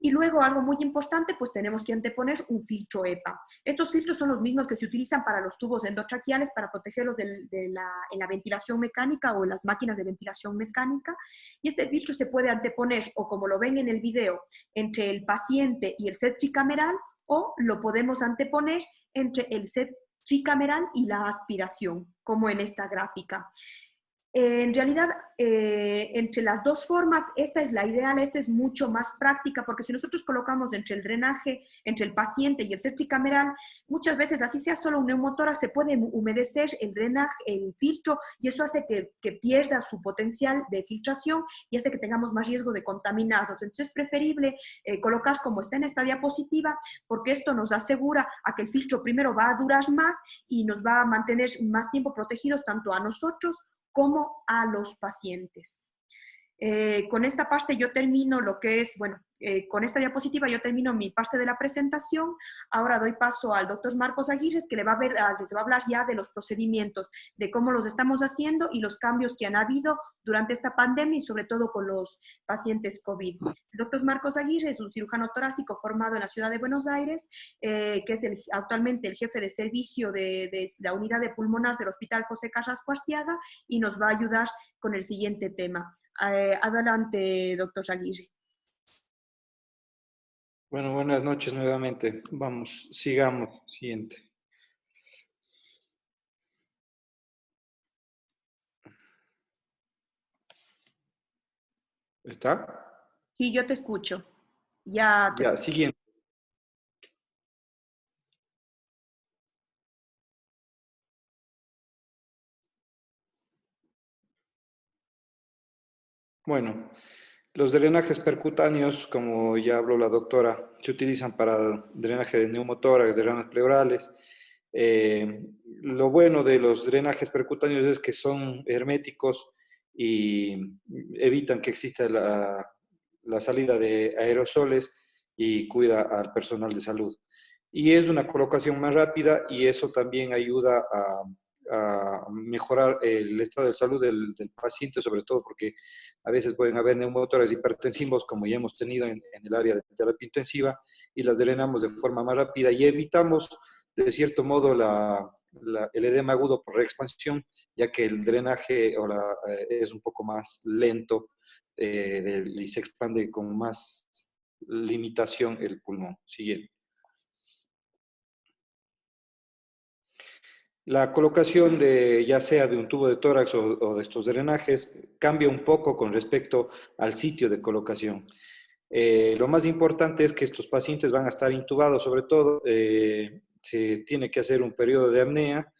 Y luego, algo muy importante, pues tenemos que anteponer un filtro EPA. Estos filtros son los mismos que se utilizan para los tubos endotraqueales para protegerlos en la ventilación mecánica o en las máquinas de ventilación mecánica. Y este filtro se puede anteponer, o como lo ven en el video, entre el paciente y el set tricameral, o lo podemos anteponer entre el set tricameral y la aspiración, como en esta gráfica. En realidad, entre las dos formas, esta es la ideal, esta es mucho más práctica, porque si nosotros colocamos entre el drenaje, entre el paciente y el set tricameral, muchas veces, así sea solo un neumotórax, se puede humedecer el drenaje, el filtro, y eso hace que pierda su potencial de filtración y hace que tengamos más riesgo de contaminarnos. Entonces es preferible colocar como está en esta diapositiva, porque esto nos asegura a que el filtro primero va a durar más y nos va a mantener más tiempo protegidos tanto a nosotros como a los pacientes. Con esta parte yo termino lo que es, bueno, con esta diapositiva yo termino mi parte de la presentación. Ahora doy paso al doctor Marcos Aguirre, que se va a hablar ya de los procedimientos, de cómo los estamos haciendo y los cambios que han habido durante esta pandemia y sobre todo con los pacientes COVID. El doctor Marcos Aguirre es un cirujano torácico formado en la ciudad de Buenos Aires, que es actualmente el jefe de servicio de la unidad de pulmonar del Hospital José Carrasco Arteaga y nos va a ayudar con el siguiente tema. Adelante, doctor Aguirre. Bueno, buenas noches nuevamente. Vamos, sigamos. Siguiente. ¿Está? Sí, yo te escucho. Ya, siguiente. Bueno, los drenajes percutáneos, como ya habló la doctora, se utilizan para drenaje de neumotórax, drenajes pleurales. Lo bueno de los drenajes percutáneos es que son herméticos y evitan que exista la salida de aerosoles y cuida al personal de salud. Y es una colocación más rápida y eso también ayuda a mejorar el estado de salud del paciente, sobre todo porque a veces pueden haber neumotórax hipertensivos, como ya hemos tenido en el área de terapia intensiva, y las drenamos de forma más rápida y evitamos, de cierto modo, el edema agudo por reexpansión, ya que el drenaje es un poco más lento y se expande con más limitación el pulmón. Siguiente. La colocación ya sea de un tubo de tórax o de estos drenajes cambia un poco con respecto al sitio de colocación. Lo más importante es que estos pacientes van a estar intubados, sobre todo se tiene que hacer un periodo de apnea.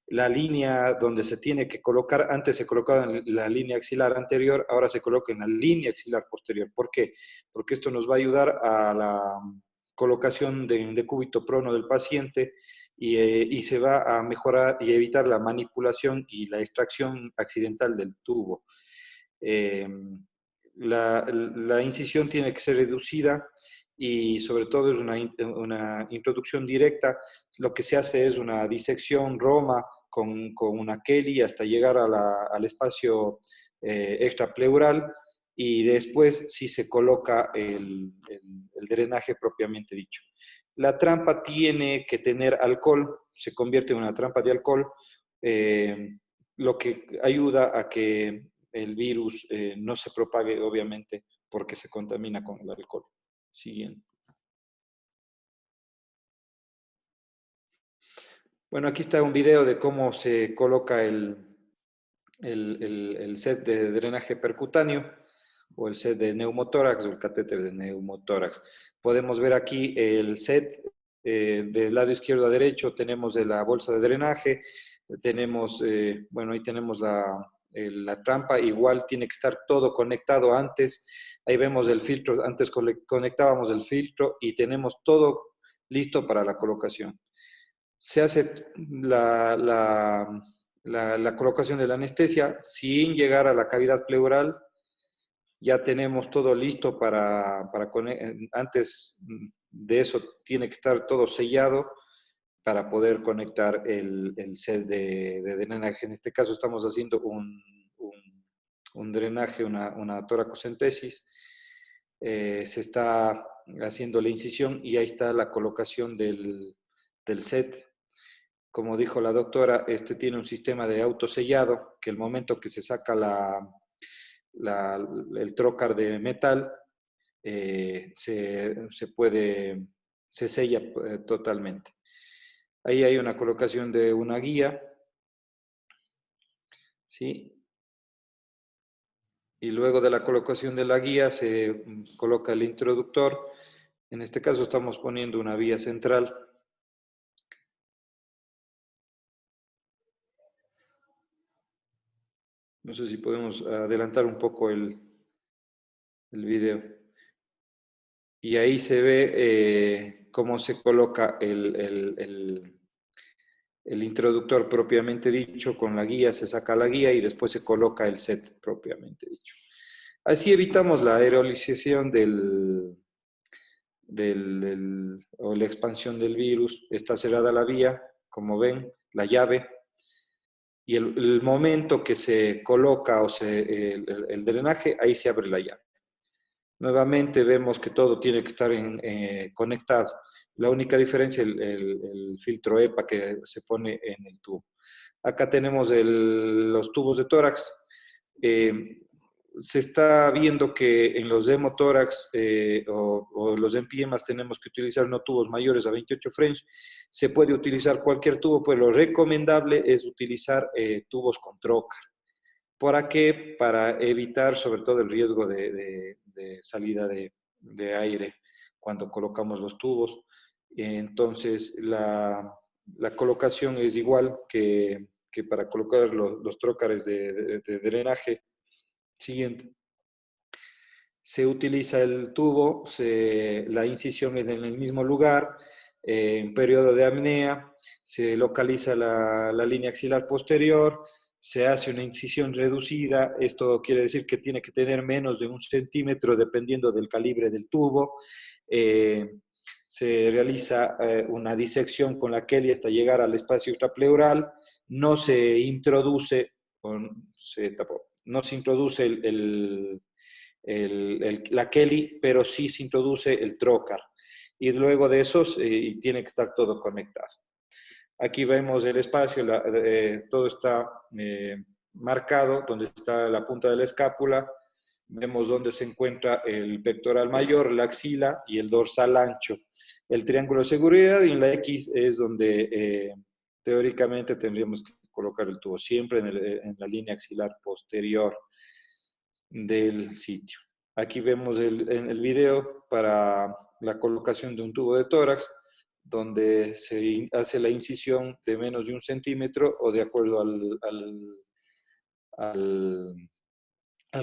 La línea donde se tiene que colocar, antes se colocaba en la línea axilar anterior, ahora se coloca en la línea axilar posterior. ¿Por qué? Porque esto nos va a ayudar a la colocación de decúbito prono del paciente y se va a mejorar y evitar la manipulación y la extracción accidental del tubo. La incisión tiene que ser reducida y sobre todo es una introducción directa. Lo que se hace es una disección Roma con una Kelly hasta llegar al espacio extrapleural y después sí se coloca el drenaje propiamente dicho. La trampa tiene que tener alcohol, se convierte en una trampa de alcohol, lo que ayuda a que el virus no se propague, obviamente, porque se contamina con el alcohol. Siguiente. Bueno, aquí está un video de cómo se coloca el set de drenaje percutáneo o el set de neumotórax o el catéter de neumotórax. Podemos ver aquí el set del lado izquierdo a derecho, tenemos de la bolsa de drenaje, tenemos, bueno, ahí tenemos la trampa, igual tiene que estar todo conectado antes. Ahí vemos el filtro, antes conectábamos el filtro y tenemos todo listo para la colocación. Se hace la colocación de la anestesia sin llegar a la cavidad pleural. Ya tenemos todo listo antes de eso tiene que estar todo sellado para poder conectar el set de drenaje. En este caso estamos haciendo un drenaje, una toracocentesis. Se está haciendo la incisión y ahí está la colocación del set. Como dijo la doctora, este tiene un sistema de autosellado que el momento que se saca el trócar de metal, se sella totalmente. Ahí hay una colocación de una guía, ¿sí? Y luego de la colocación de la guía se coloca el introductor. En este caso estamos poniendo una vía central. No sé si podemos adelantar un poco el video. Y ahí se ve cómo se coloca el introductor propiamente dicho, con la guía, se saca la guía y después se coloca el set propiamente dicho. Así evitamos la aerolización del o la expansión del virus. Está cerrada la vía, como ven, la llave, y el momento que se coloca el drenaje, ahí se abre la llave. Nuevamente vemos que todo tiene que estar conectado. La única diferencia es el filtro EPA que se pone en el tubo. Acá tenemos los tubos de tórax. Se está viendo que en los hemotórax o los empiemas tenemos que utilizar no tubos mayores a 28 French. Se puede utilizar cualquier tubo, pero lo recomendable es utilizar tubos con trocar. ¿Para qué? Para evitar sobre todo el riesgo de salida de aire cuando colocamos los tubos. Entonces, la colocación es igual que para colocar los trócares de drenaje. Siguiente. Se utiliza el tubo, la incisión es en el mismo lugar, en periodo de apnea, se localiza la línea axilar posterior, se hace una incisión reducida, esto quiere decir que tiene que tener menos de 1 centímetro dependiendo del calibre del tubo. Se realiza una disección con la Kelly hasta llegar al espacio intrapleural, no se introduce, no se introduce la Kelly, pero sí se introduce el trocar. Y luego de eso tiene que estar todo conectado. Aquí vemos el espacio, todo está marcado, donde está la punta de la escápula. Vemos dónde se encuentra el pectoral mayor, la axila y el dorsal ancho. El triángulo de seguridad, y en la X es donde teóricamente tendríamos que colocar el tubo, siempre en la línea axilar posterior del sitio. Aquí vemos en el video para la colocación de un tubo de tórax, donde se hace la incisión de menos de 1 centímetro o de acuerdo al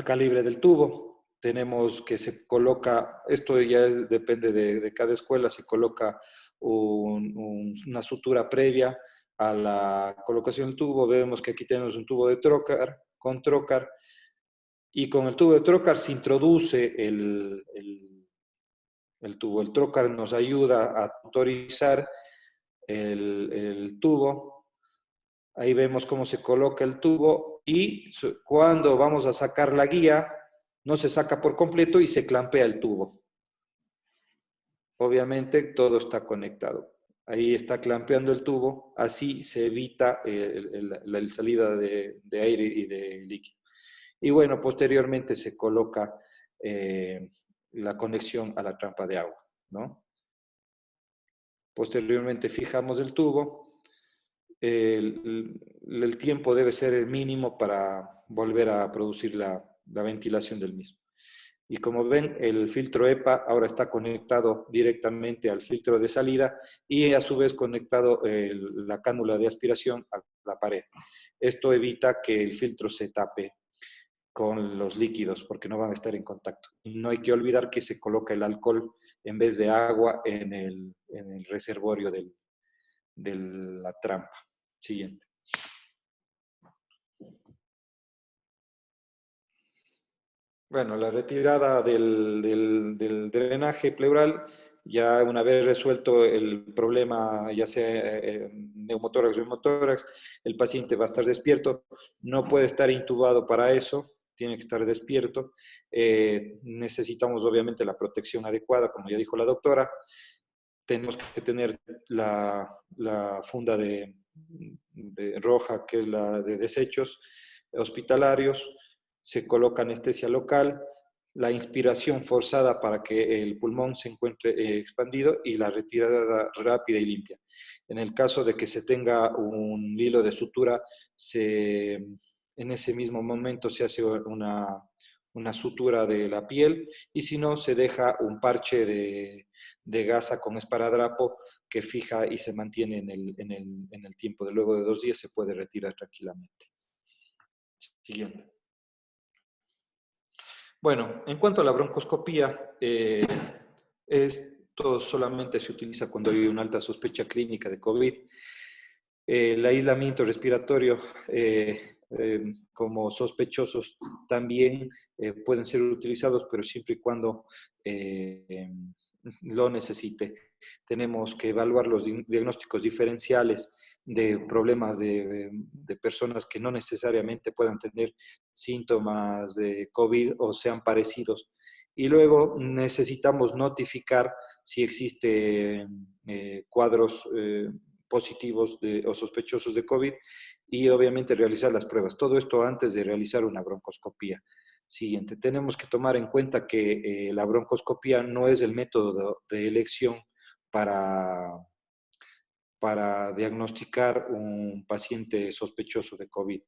calibre del tubo. Tenemos que se coloca, esto ya depende de cada escuela, se coloca una sutura previa a la colocación del tubo. Vemos que aquí tenemos un tubo de trocar, con trocar, y con el tubo de trocar se introduce el tubo. El trocar nos ayuda a autorizar el tubo. Ahí vemos cómo se coloca el tubo y cuando vamos a sacar la guía, no se saca por completo y se clampea el tubo. Obviamente todo está conectado. Ahí está clampeando el tubo, así se evita la salida de aire y de líquido. Y bueno, posteriormente se coloca la conexión a la trampa de agua, ¿no? Posteriormente fijamos el tubo. El tiempo debe ser el mínimo para volver a producir la ventilación del mismo. Y como ven, el filtro EPA ahora está conectado directamente al filtro de salida y a su vez conectado la cánula de aspiración a la pared. Esto evita que el filtro se tape con los líquidos porque no van a estar en contacto. Y no hay que olvidar que se coloca el alcohol en vez de agua en el reservorio de la trampa. Siguiente. Bueno, la retirada del drenaje pleural, ya una vez resuelto el problema, ya sea neumotórax o hemotórax, el paciente va a estar despierto, no puede estar intubado para eso, tiene que estar despierto. Necesitamos obviamente la protección adecuada, como ya dijo la doctora. Tenemos que tener la funda roja, que es la de desechos hospitalarios. Se coloca anestesia local, la inspiración forzada para que el pulmón se encuentre expandido y la retirada rápida y limpia. En el caso de que se tenga un hilo de sutura, en ese mismo momento se hace una sutura de la piel y si no, se deja un parche de gasa con esparadrapo que fija y se mantiene en el tiempo. De luego de 2 días se puede retirar tranquilamente. Siguiente. Bueno, en cuanto a la broncoscopía, esto solamente se utiliza cuando hay una alta sospecha clínica de COVID. El aislamiento respiratorio como sospechosos también pueden ser utilizados, pero siempre y cuando lo necesite. Tenemos que evaluar los diagnósticos diferenciales de problemas de personas que no necesariamente puedan tener síntomas de COVID o sean parecidos. Y luego necesitamos notificar si existen cuadros positivos o sospechosos de COVID y obviamente realizar las pruebas. Todo esto antes de realizar una broncoscopía. Siguiente, tenemos que tomar en cuenta que la broncoscopía no es el método de elección para, para diagnosticar un paciente sospechoso de COVID.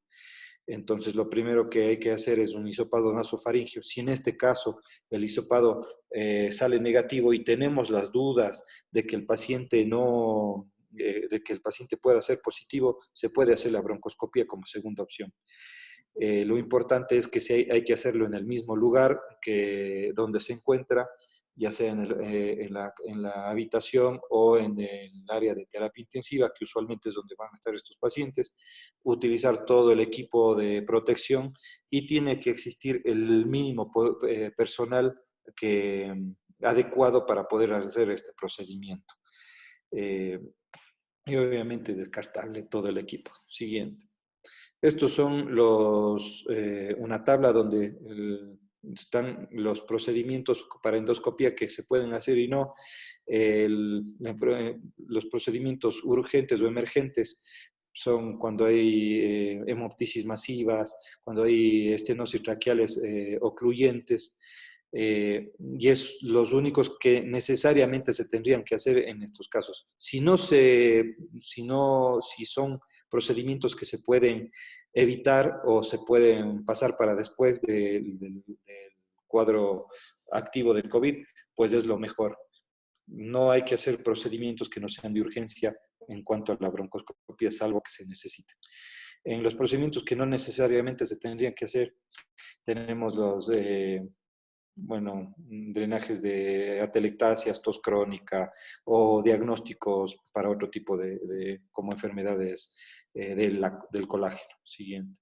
Entonces, lo primero que hay que hacer es un hisopado nasofaringeo. Si en este caso el hisopado sale negativo y tenemos las dudas de que el paciente no, de que el paciente pueda ser positivo, se puede hacer la broncoscopía como segunda opción. Lo importante es que hay que hacerlo en el mismo lugar que donde se encuentra, ya sea en la habitación o en el área de terapia intensiva, que usualmente es donde van a estar estos pacientes, utilizar todo el equipo de protección y tiene que existir el mínimo personal adecuado para poder hacer este procedimiento. Y obviamente descartable todo el equipo. Siguiente. Estos son una tabla donde están los procedimientos para endoscopía que se pueden hacer y no. Los procedimientos urgentes o emergentes son cuando hay hemoptisis masivas, cuando hay estenosis traqueales ocluyentes, y es los únicos que necesariamente se tendrían que hacer en estos casos. Si son procedimientos que se pueden evitar o se pueden pasar para después del cuadro activo del COVID, pues es lo mejor. No hay que hacer procedimientos que no sean de urgencia en cuanto a la broncoscopia, salvo que se necesite. En los procedimientos que no necesariamente se tendrían que hacer, tenemos los drenajes de atelectasias, tos crónica o diagnósticos para otro tipo como enfermedades del colágeno. Siguiente.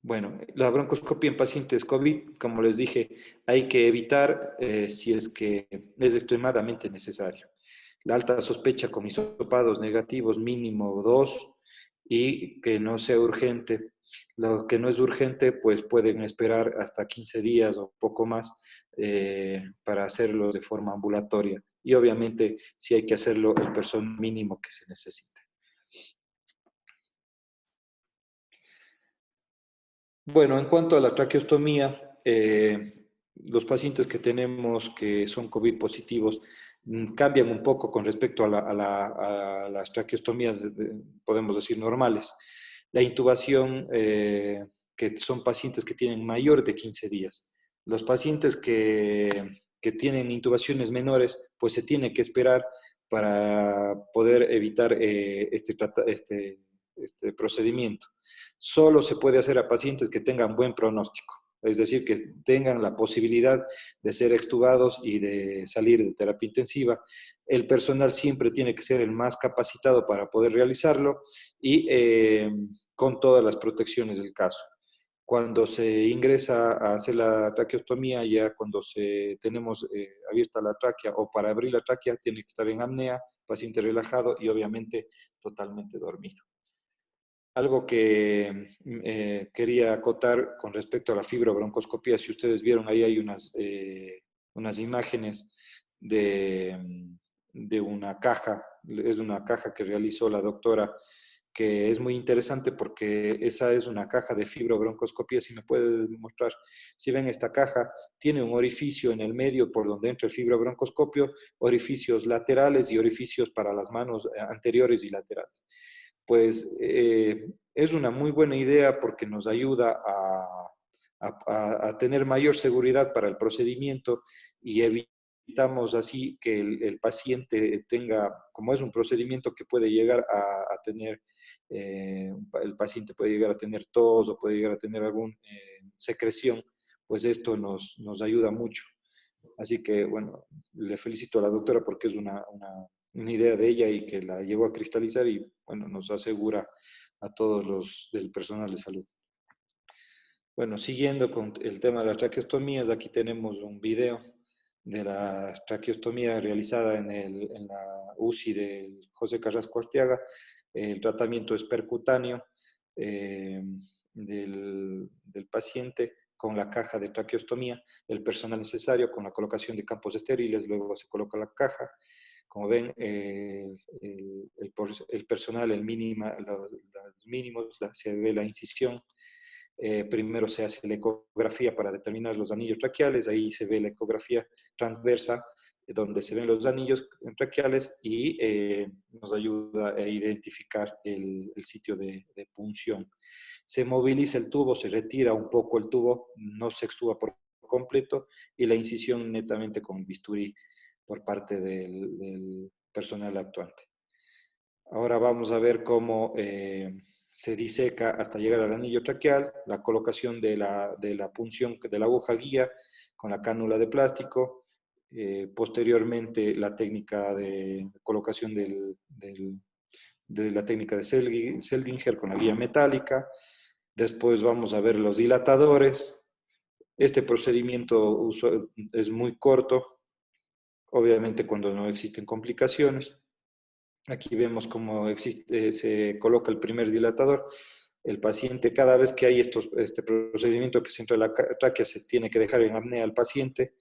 Bueno, la broncoscopia en pacientes COVID, como les dije, hay que evitar si es que es extremadamente necesario. La alta sospecha con hisopados negativos mínimo 2 y que no sea urgente. Lo que no es urgente, pues pueden esperar hasta 15 días o poco más para hacerlo de forma ambulatoria. Y obviamente, si hay que hacerlo, el personal mínimo que se necesite. Bueno, en cuanto a la traqueostomía, los pacientes que tenemos que son COVID positivos cambian un poco con respecto a las traqueostomías, podemos decir, normales. La intubación, que son pacientes que tienen mayor de 15 días. Los pacientes que tienen intubaciones menores, pues se tiene que esperar para poder evitar este procedimiento. Solo se puede hacer a pacientes que tengan buen pronóstico, es decir, que tengan la posibilidad de ser extubados y de salir de terapia intensiva. El personal siempre tiene que ser el más capacitado para poder realizarlo y con todas las protecciones del caso. Cuando se ingresa a hacer la traqueostomía, ya cuando tenemos abierta la tráquea o para abrir la tráquea, tiene que estar en apnea, paciente relajado y obviamente totalmente dormido. Algo que quería acotar con respecto a la fibrobroncoscopía, si ustedes vieron, ahí hay unas imágenes de una caja, es una caja que realizó la doctora, que es muy interesante porque esa es una caja de fibrobroncoscopía. Si me puede mostrar, si ven esta caja, tiene un orificio en el medio por donde entra el fibrobroncoscopio, orificios laterales y orificios para las manos anteriores y laterales. Pues es una muy buena idea porque nos ayuda a tener mayor seguridad para el procedimiento y evitamos así que el paciente tenga, como es un procedimiento que puede llegar a tener, el paciente puede llegar a tener tos o puede llegar a tener alguna secreción, pues esto nos ayuda mucho. Así que, bueno, le felicito a la doctora porque es una idea de ella y que la llegó a cristalizar y, bueno, nos asegura a todos los del personal de salud. Bueno, siguiendo con el tema de las traqueostomías, aquí tenemos un video de la traqueostomía realizada en la UCI del José Carrasco Arteaga. El tratamiento es percutáneo eh, del paciente con la caja de traqueostomía, el personal necesario con la colocación de campos estériles, luego se coloca la caja. Como ven, el personal, los mínimos, se ve la incisión. Primero se hace la ecografía para determinar los anillos traqueales, ahí se ve la ecografía transversa, donde se ven los anillos traqueales y nos ayuda a identificar el sitio de punción. Se moviliza el tubo, se retira un poco el tubo, no se extuba por completo y la incisión netamente con bisturí por parte del personal actuante. Ahora vamos a ver cómo se diseca hasta llegar al anillo traqueal, la colocación de la punción de la aguja guía con la cánula de plástico, posteriormente la técnica de colocación de la técnica de Seldinger con la guía metálica, después vamos a ver los dilatadores. Este procedimiento es muy corto, obviamente cuando no existen complicaciones. Aquí vemos cómo se coloca el primer dilatador. El paciente, cada vez que hay este procedimiento que se entra en la tráquea, se tiene que dejar en apnea al paciente.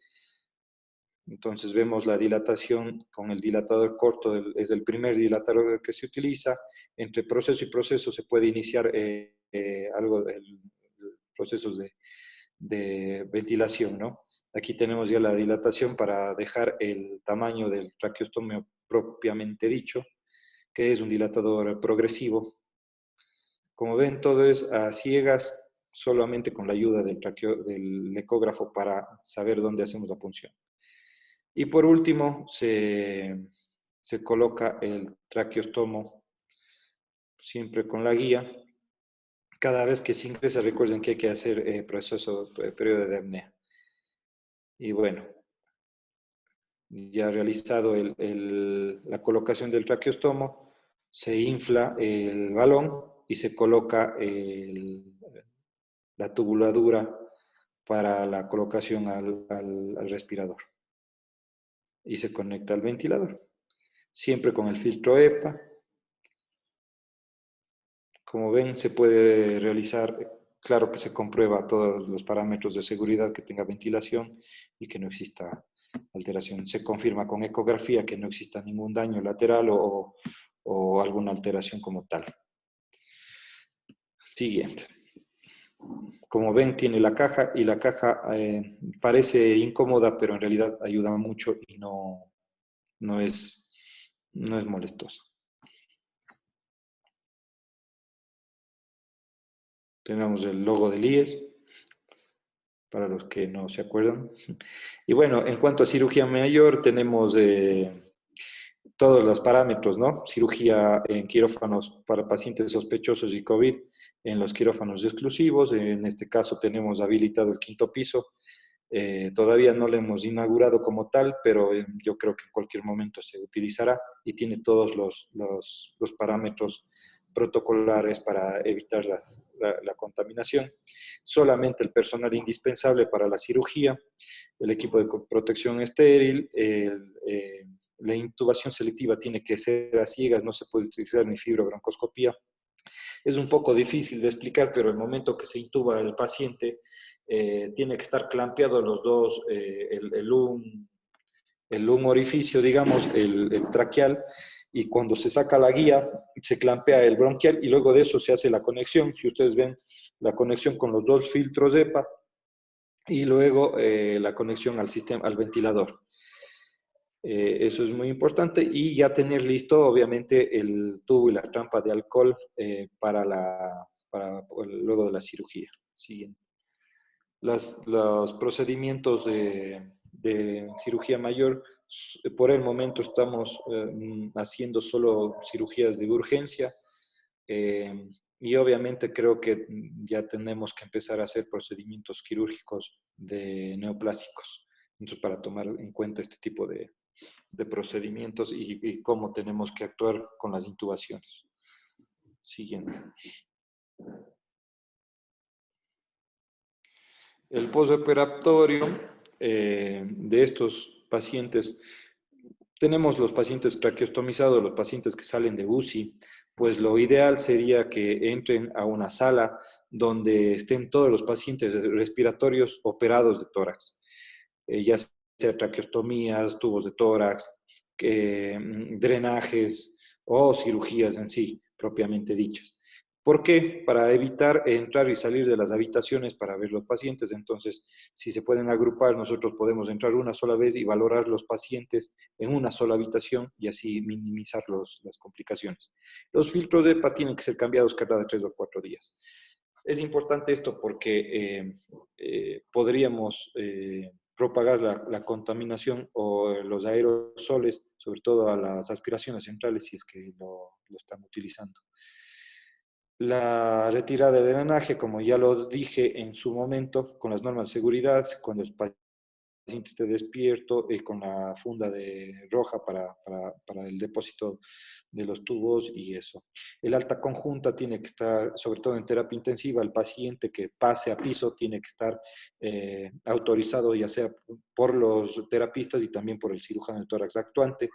Entonces vemos la dilatación con el dilatador corto, es el primer dilatador que se utiliza. Entre proceso y proceso se puede iniciar algo de procesos de ventilación, ¿no? Aquí tenemos ya la dilatación para dejar el tamaño del traqueostomio propiamente dicho, que es un dilatador progresivo. Como ven, todo es a ciegas, solamente con la ayuda del ecógrafo para saber dónde hacemos la punción. Y por último, se coloca el traqueostomo siempre con la guía. Cada vez que se ingresa, recuerden que hay que hacer periodo de apnea. Y bueno, ya realizado la colocación del traqueostomo, se infla el balón y se coloca la tubuladura para la colocación al respirador. Y se conecta al ventilador. Siempre con el filtro EPA. Como ven, se puede realizar, claro que se comprueba todos los parámetros de seguridad, que tenga ventilación y que no exista alteración. Se confirma con ecografía que no exista ningún daño lateral o alguna alteración como tal. Siguiente. Como ven, tiene la caja y la caja parece incómoda, pero en realidad ayuda mucho y no es molestosa. Tenemos el logo del IES, para los que no se acuerdan. Y bueno, en cuanto a cirugía mayor, tenemos todos los parámetros, ¿no? Cirugía en quirófanos para pacientes sospechosos y COVID en los quirófanos exclusivos. En este caso tenemos habilitado el 5º piso. Todavía no lo hemos inaugurado como tal, pero yo creo que en cualquier momento se utilizará y tiene todos los parámetros protocolares para evitar la contaminación. Solamente el personal indispensable para la cirugía, el equipo de protección estéril, la intubación selectiva tiene que ser a ciegas, no se puede utilizar ni fibrobroncoscopía. Es un poco difícil de explicar, pero el momento que se intuba el paciente, tiene que estar clampeado los dos, un orificio, digamos, el traqueal, y cuando se saca la guía, se clampea el bronquial y luego de eso se hace la conexión. Si ustedes ven, la conexión con los dos filtros EPA y luego la conexión al ventilador. Eso es muy importante y ya tener listo, obviamente, el tubo y la trampa de alcohol para luego de la cirugía. Siguiente. Los procedimientos de cirugía mayor, por el momento estamos haciendo solo cirugías de urgencia y obviamente creo que ya tenemos que empezar a hacer procedimientos quirúrgicos neoplásicos. Entonces, para tomar en cuenta este tipo de procedimientos y cómo tenemos que actuar con las intubaciones. Siguiente. El postoperatorio de estos pacientes, tenemos los pacientes traqueostomizados, los pacientes que salen de UCI, pues lo ideal sería que entren a una sala donde estén todos los pacientes respiratorios operados de tórax, ya sea traqueostomías, tubos de tórax, drenajes o cirugías en sí, propiamente dichas. ¿Por qué? Para evitar entrar y salir de las habitaciones para ver los pacientes. Entonces, si se pueden agrupar, nosotros podemos entrar una sola vez y valorar los pacientes en una sola habitación y así minimizar las complicaciones. Los filtros de EPA tienen que ser cambiados cada 3 o 4 días. Es importante esto porque podríamos propagar la contaminación o los aerosoles, sobre todo a las aspiraciones centrales, si es que lo están utilizando. La retirada de drenaje, como ya lo dije en su momento, con las normas de seguridad, cuando el paciente esté despierto, con la funda roja para el depósito de los tubos y eso. El alta conjunta tiene que estar, sobre todo en terapia intensiva, el paciente que pase a piso tiene que estar autorizado ya sea por los terapistas y también por el cirujano de tórax actuante.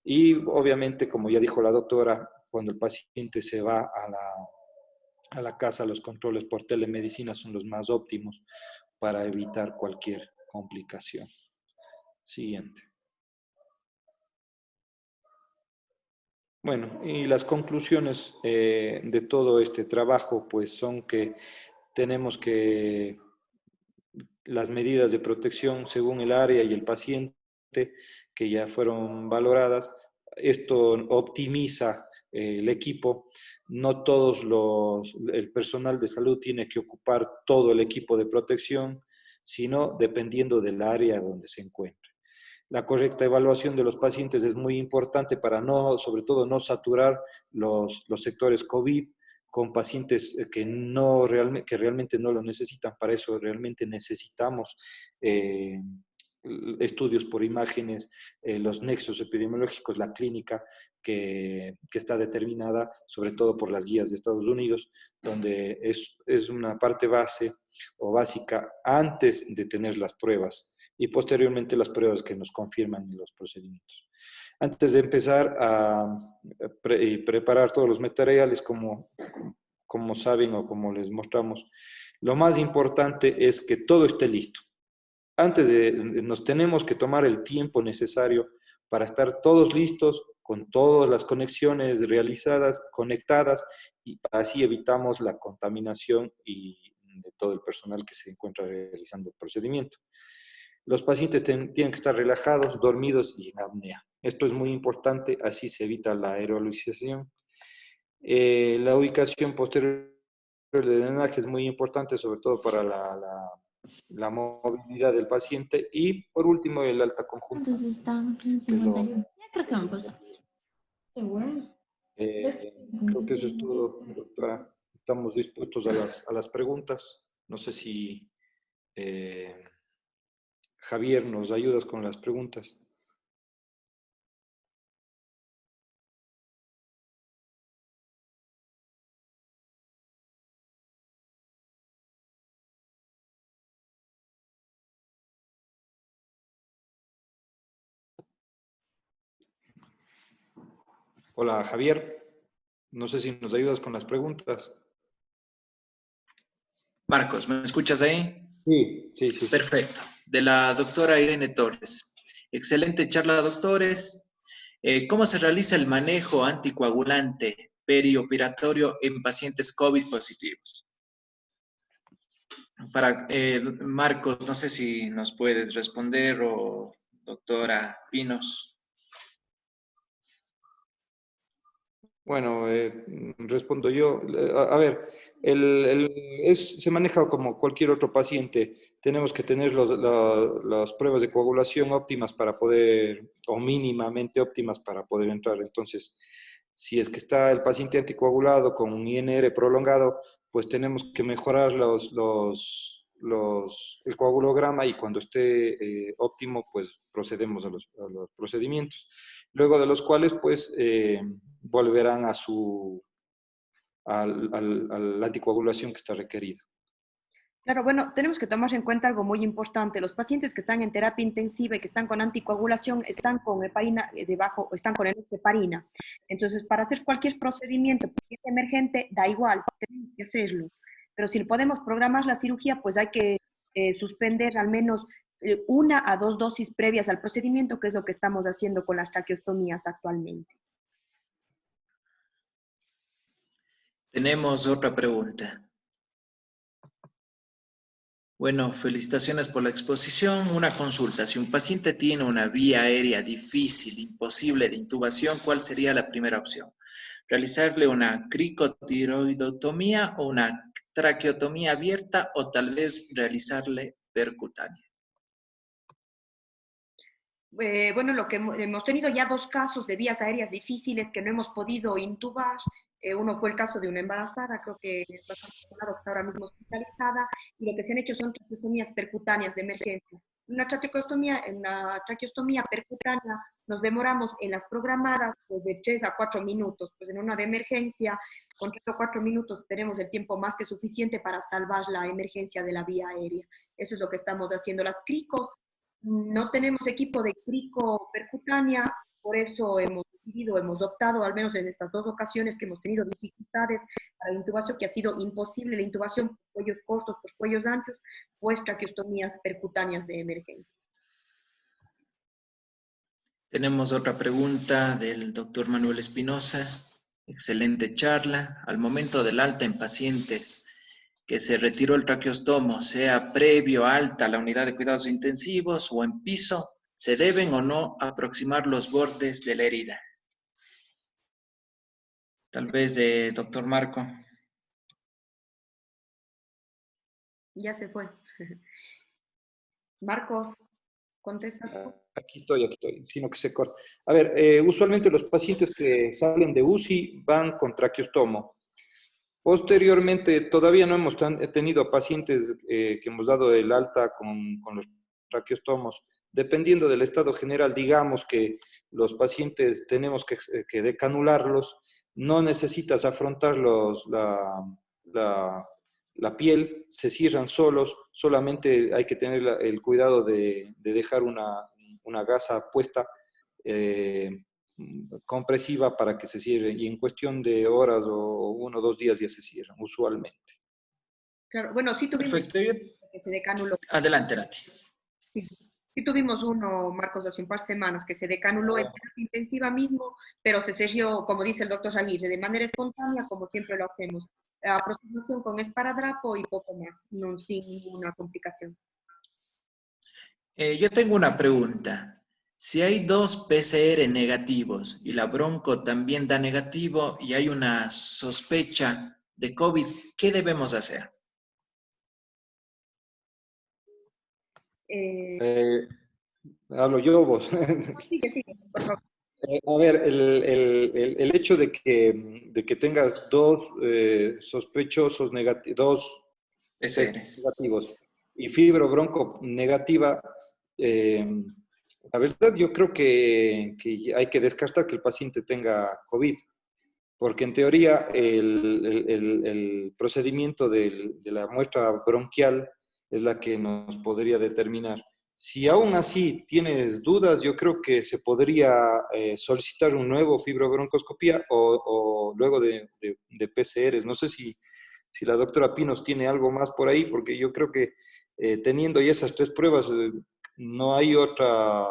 Y obviamente, como ya dijo la doctora, cuando el paciente se va a la casa, los controles por telemedicina son los más óptimos para evitar cualquier complicación. Siguiente. Bueno, y las conclusiones de todo este trabajo, pues son que tenemos que las medidas de protección según el área y el paciente que ya fueron valoradas, esto optimiza el equipo. No todos el personal de salud tiene que ocupar todo el equipo de protección, sino dependiendo del área donde se encuentre. La correcta evaluación de los pacientes es muy importante para sobre todo no saturar los sectores COVID con pacientes que realmente no lo necesitan. Para eso realmente necesitamos estudios por imágenes, los nexos epidemiológicos, la clínica que está determinada sobre todo por las guías de Estados Unidos, donde es una parte base o básica antes de tener las pruebas y posteriormente las pruebas que nos confirman los procedimientos. Antes de empezar a preparar todos los materiales, como saben o como les mostramos, lo más importante es que todo esté listo. Nos tenemos que tomar el tiempo necesario para estar todos listos, con todas las conexiones realizadas, conectadas, y así evitamos la contaminación de todo el personal que se encuentra realizando el procedimiento. Los pacientes tienen que estar relajados, dormidos y en apnea. Esto es muy importante, así se evita la aerolización. La ubicación posterior del drenaje es muy importante, sobre todo para la movilidad del paciente. Y por último, el alta conjunta. Entonces está en 51. Ya creo que me pasa. ¿Seguro? Creo que eso es todo, doctora. Estamos dispuestos a las preguntas. No sé si Javier nos ayudas con las preguntas. Hola, Javier. No sé si nos ayudas con las preguntas. Marcos, ¿me escuchas ahí? Sí. Perfecto. De la doctora Irene Torres. Excelente charla, doctores. ¿Cómo se realiza el manejo anticoagulante perioperatorio en pacientes COVID positivos? Marcos, no sé si nos puedes responder o doctora Pinos. Bueno, respondo yo. A ver, se maneja como cualquier otro paciente. Tenemos que tener las pruebas de coagulación óptimas para poder, o mínimamente óptimas para poder entrar. Entonces, si es que está el paciente anticoagulado con un INR prolongado, pues tenemos que mejorar el coagulograma y cuando esté óptimo, pues procedemos a los procedimientos. Luego de los cuales, pues, volverán a a la anticoagulación que está requerida. Claro, bueno, tenemos que tomar en cuenta algo muy importante. Los pacientes que están en terapia intensiva y que están con anticoagulación están con heparina debajo, o están con enoxaparina. Entonces, para hacer cualquier procedimiento que es emergente, da igual, tenemos que hacerlo. Pero si podemos programar la cirugía, pues hay que suspender al menos 1 a 2 dosis previas al procedimiento, que es lo que estamos haciendo con las traqueostomías actualmente. Tenemos otra pregunta. Bueno, felicitaciones por la exposición. Una consulta. Si un paciente tiene una vía aérea difícil, imposible de intubación, ¿cuál sería la primera opción? ¿Realizarle una cricotiroidotomía o una traqueotomía abierta o tal vez realizarle percutánea? Bueno, lo que hemos tenido ya 2 casos de vías aéreas difíciles que no hemos podido intubar. Uno fue el caso de una embarazada, creo que es bastante sonado, que está ahora mismo hospitalizada, y lo que se han hecho son traqueostomías percutáneas de emergencia. Una traqueostomía percutánea nos demoramos en las programadas pues, de 3 a 4 minutos, pues en una de emergencia, con 3 o 4 minutos tenemos el tiempo más que suficiente para salvar la emergencia de la vía aérea. Eso es lo que estamos haciendo. Las cricos, no tenemos equipo de crico percutánea, por eso hemos optado, al menos en estas 2 ocasiones que hemos tenido dificultades para la intubación, que ha sido imposible la intubación por cuellos cortos, por cuellos anchos, pues traqueostomías percutáneas de emergencia. Tenemos otra pregunta del doctor Manuel Espinosa. Excelente charla. Al momento del alta en pacientes que se retiró el traqueostomo, sea previo alta a la unidad de cuidados intensivos o en piso, ¿se deben o no aproximar los bordes de la herida? Tal vez, doctor Marco. Ya se fue. Marcos, ¿contestas tú? Aquí estoy, sino que se corta. A ver, usualmente los pacientes que salen de UCI van con traqueostomo. Posteriormente, todavía no hemos tenido pacientes que hemos dado el alta con los traqueostomos. Dependiendo del estado general, digamos que los pacientes tenemos que decanularlos, no necesitas afrontar la piel, se cierran solos, solamente hay que tener el cuidado de dejar una gasa puesta compresiva para que se cierre y en cuestión de horas o 1 o 2 días ya se cierran, usualmente. Claro, bueno, sí tuvimos Perfecto. que se decanuló. Adelante, Nati. Sí, sí tuvimos uno, Marcos, hace un par de semanas que se decanuló en terapia intensiva mismo, pero se cerró, como dice el doctor Aguirre, de manera espontánea, como siempre lo hacemos. Aproximación con esparadrapo y poco más, no, sin ninguna complicación. Yo tengo una pregunta. Si hay 2 PCR negativos y la bronco también da negativo y hay una sospecha de COVID, ¿qué debemos hacer? Hablo yo, vos. Sigue, por favor. A ver, el hecho de que tengas 2 sospechosos dos test PCRs. negativos y fibrobronco negativa, la verdad yo creo que hay que descartar que el paciente tenga COVID, porque en teoría el procedimiento de la muestra bronquial es la que nos podría determinar. Si aún así tienes dudas, yo creo que se podría solicitar un nuevo fibrobroncoscopía o luego de PCRs. No sé si la doctora Pinos tiene algo más por ahí, porque yo creo que teniendo ya esas 3 pruebas, no hay otra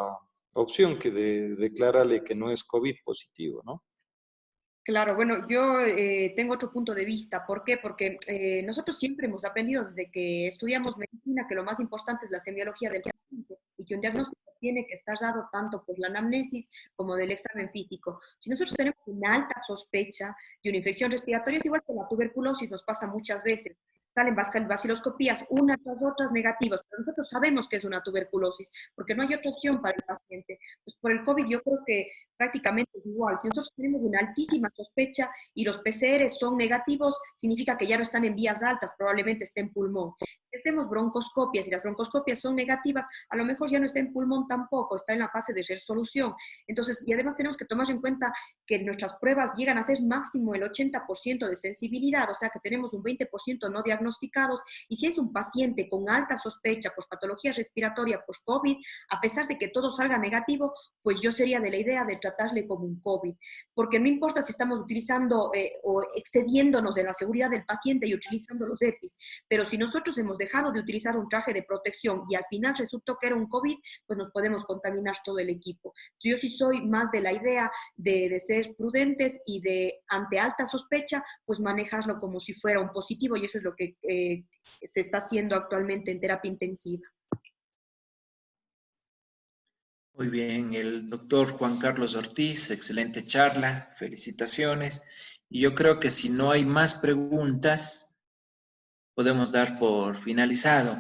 opción que declararle que no es COVID positivo, ¿no? Claro, bueno, yo tengo otro punto de vista. ¿Por qué? Porque nosotros siempre hemos aprendido desde que estudiamos medicina que lo más importante es la semiología del paciente y que un diagnóstico tiene que estar dado tanto por la anamnesis como del examen físico. Si nosotros tenemos una alta sospecha de una infección respiratoria, es igual que la tuberculosis, nos pasa muchas veces. Salen baciloscopías, unas tras otras negativas, pero nosotros sabemos que es una tuberculosis, porque no hay otra opción para el paciente. Pues por el COVID yo creo que prácticamente es igual. Si nosotros tenemos una altísima sospecha y los PCR son negativos, significa que ya no están en vías altas, probablemente esté en pulmón. Si hacemos broncoscopias y las broncoscopias son negativas, a lo mejor ya no está en pulmón tampoco, está en la fase de resolución. Entonces, y además tenemos que tomar en cuenta que nuestras pruebas llegan a ser máximo el 80% de sensibilidad, o sea que tenemos un 20% no diagnosticados, y si es un paciente con alta sospecha por patología respiratoria, por COVID, a pesar de que todo salga negativo, pues yo sería de la idea de tratarle como un COVID, porque no importa si estamos utilizando o excediéndonos de la seguridad del paciente y utilizando los EPIs, pero si nosotros hemos dejado de utilizar un traje de protección y al final resultó que era un COVID, pues nos podemos contaminar todo el equipo. Yo sí soy más de la idea de ser prudentes y de, ante alta sospecha, pues manejarlo como si fuera un positivo, y eso es lo que se está haciendo actualmente en terapia intensiva. Muy bien, el doctor Juan Carlos Ortiz, excelente charla, felicitaciones. Y yo creo que si no hay más preguntas, podemos dar por finalizado.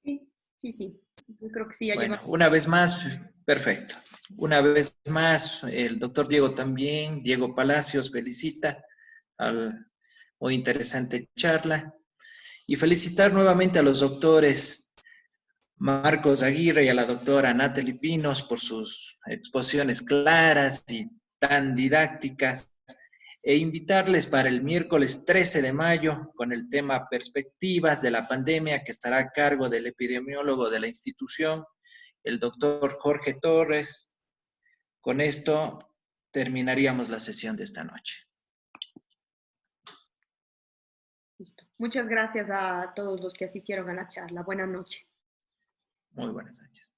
Sí. Yo creo que sí. Bueno, una vez más, perfecto. Una vez más, el doctor Diego Palacios, felicita al muy interesante charla. Y felicitar nuevamente a los doctores Marcos Aguirre y a la doctora Natalie Pinos por sus exposiciones claras y tan didácticas, e invitarles para el miércoles 13 de mayo con el tema Perspectivas de la pandemia, que estará a cargo del epidemiólogo de la institución, el doctor Jorge Torres. Con esto terminaríamos la sesión de esta noche. Listo. Muchas gracias a todos los que asistieron a la charla. Buenas noches. Muy buenas noches.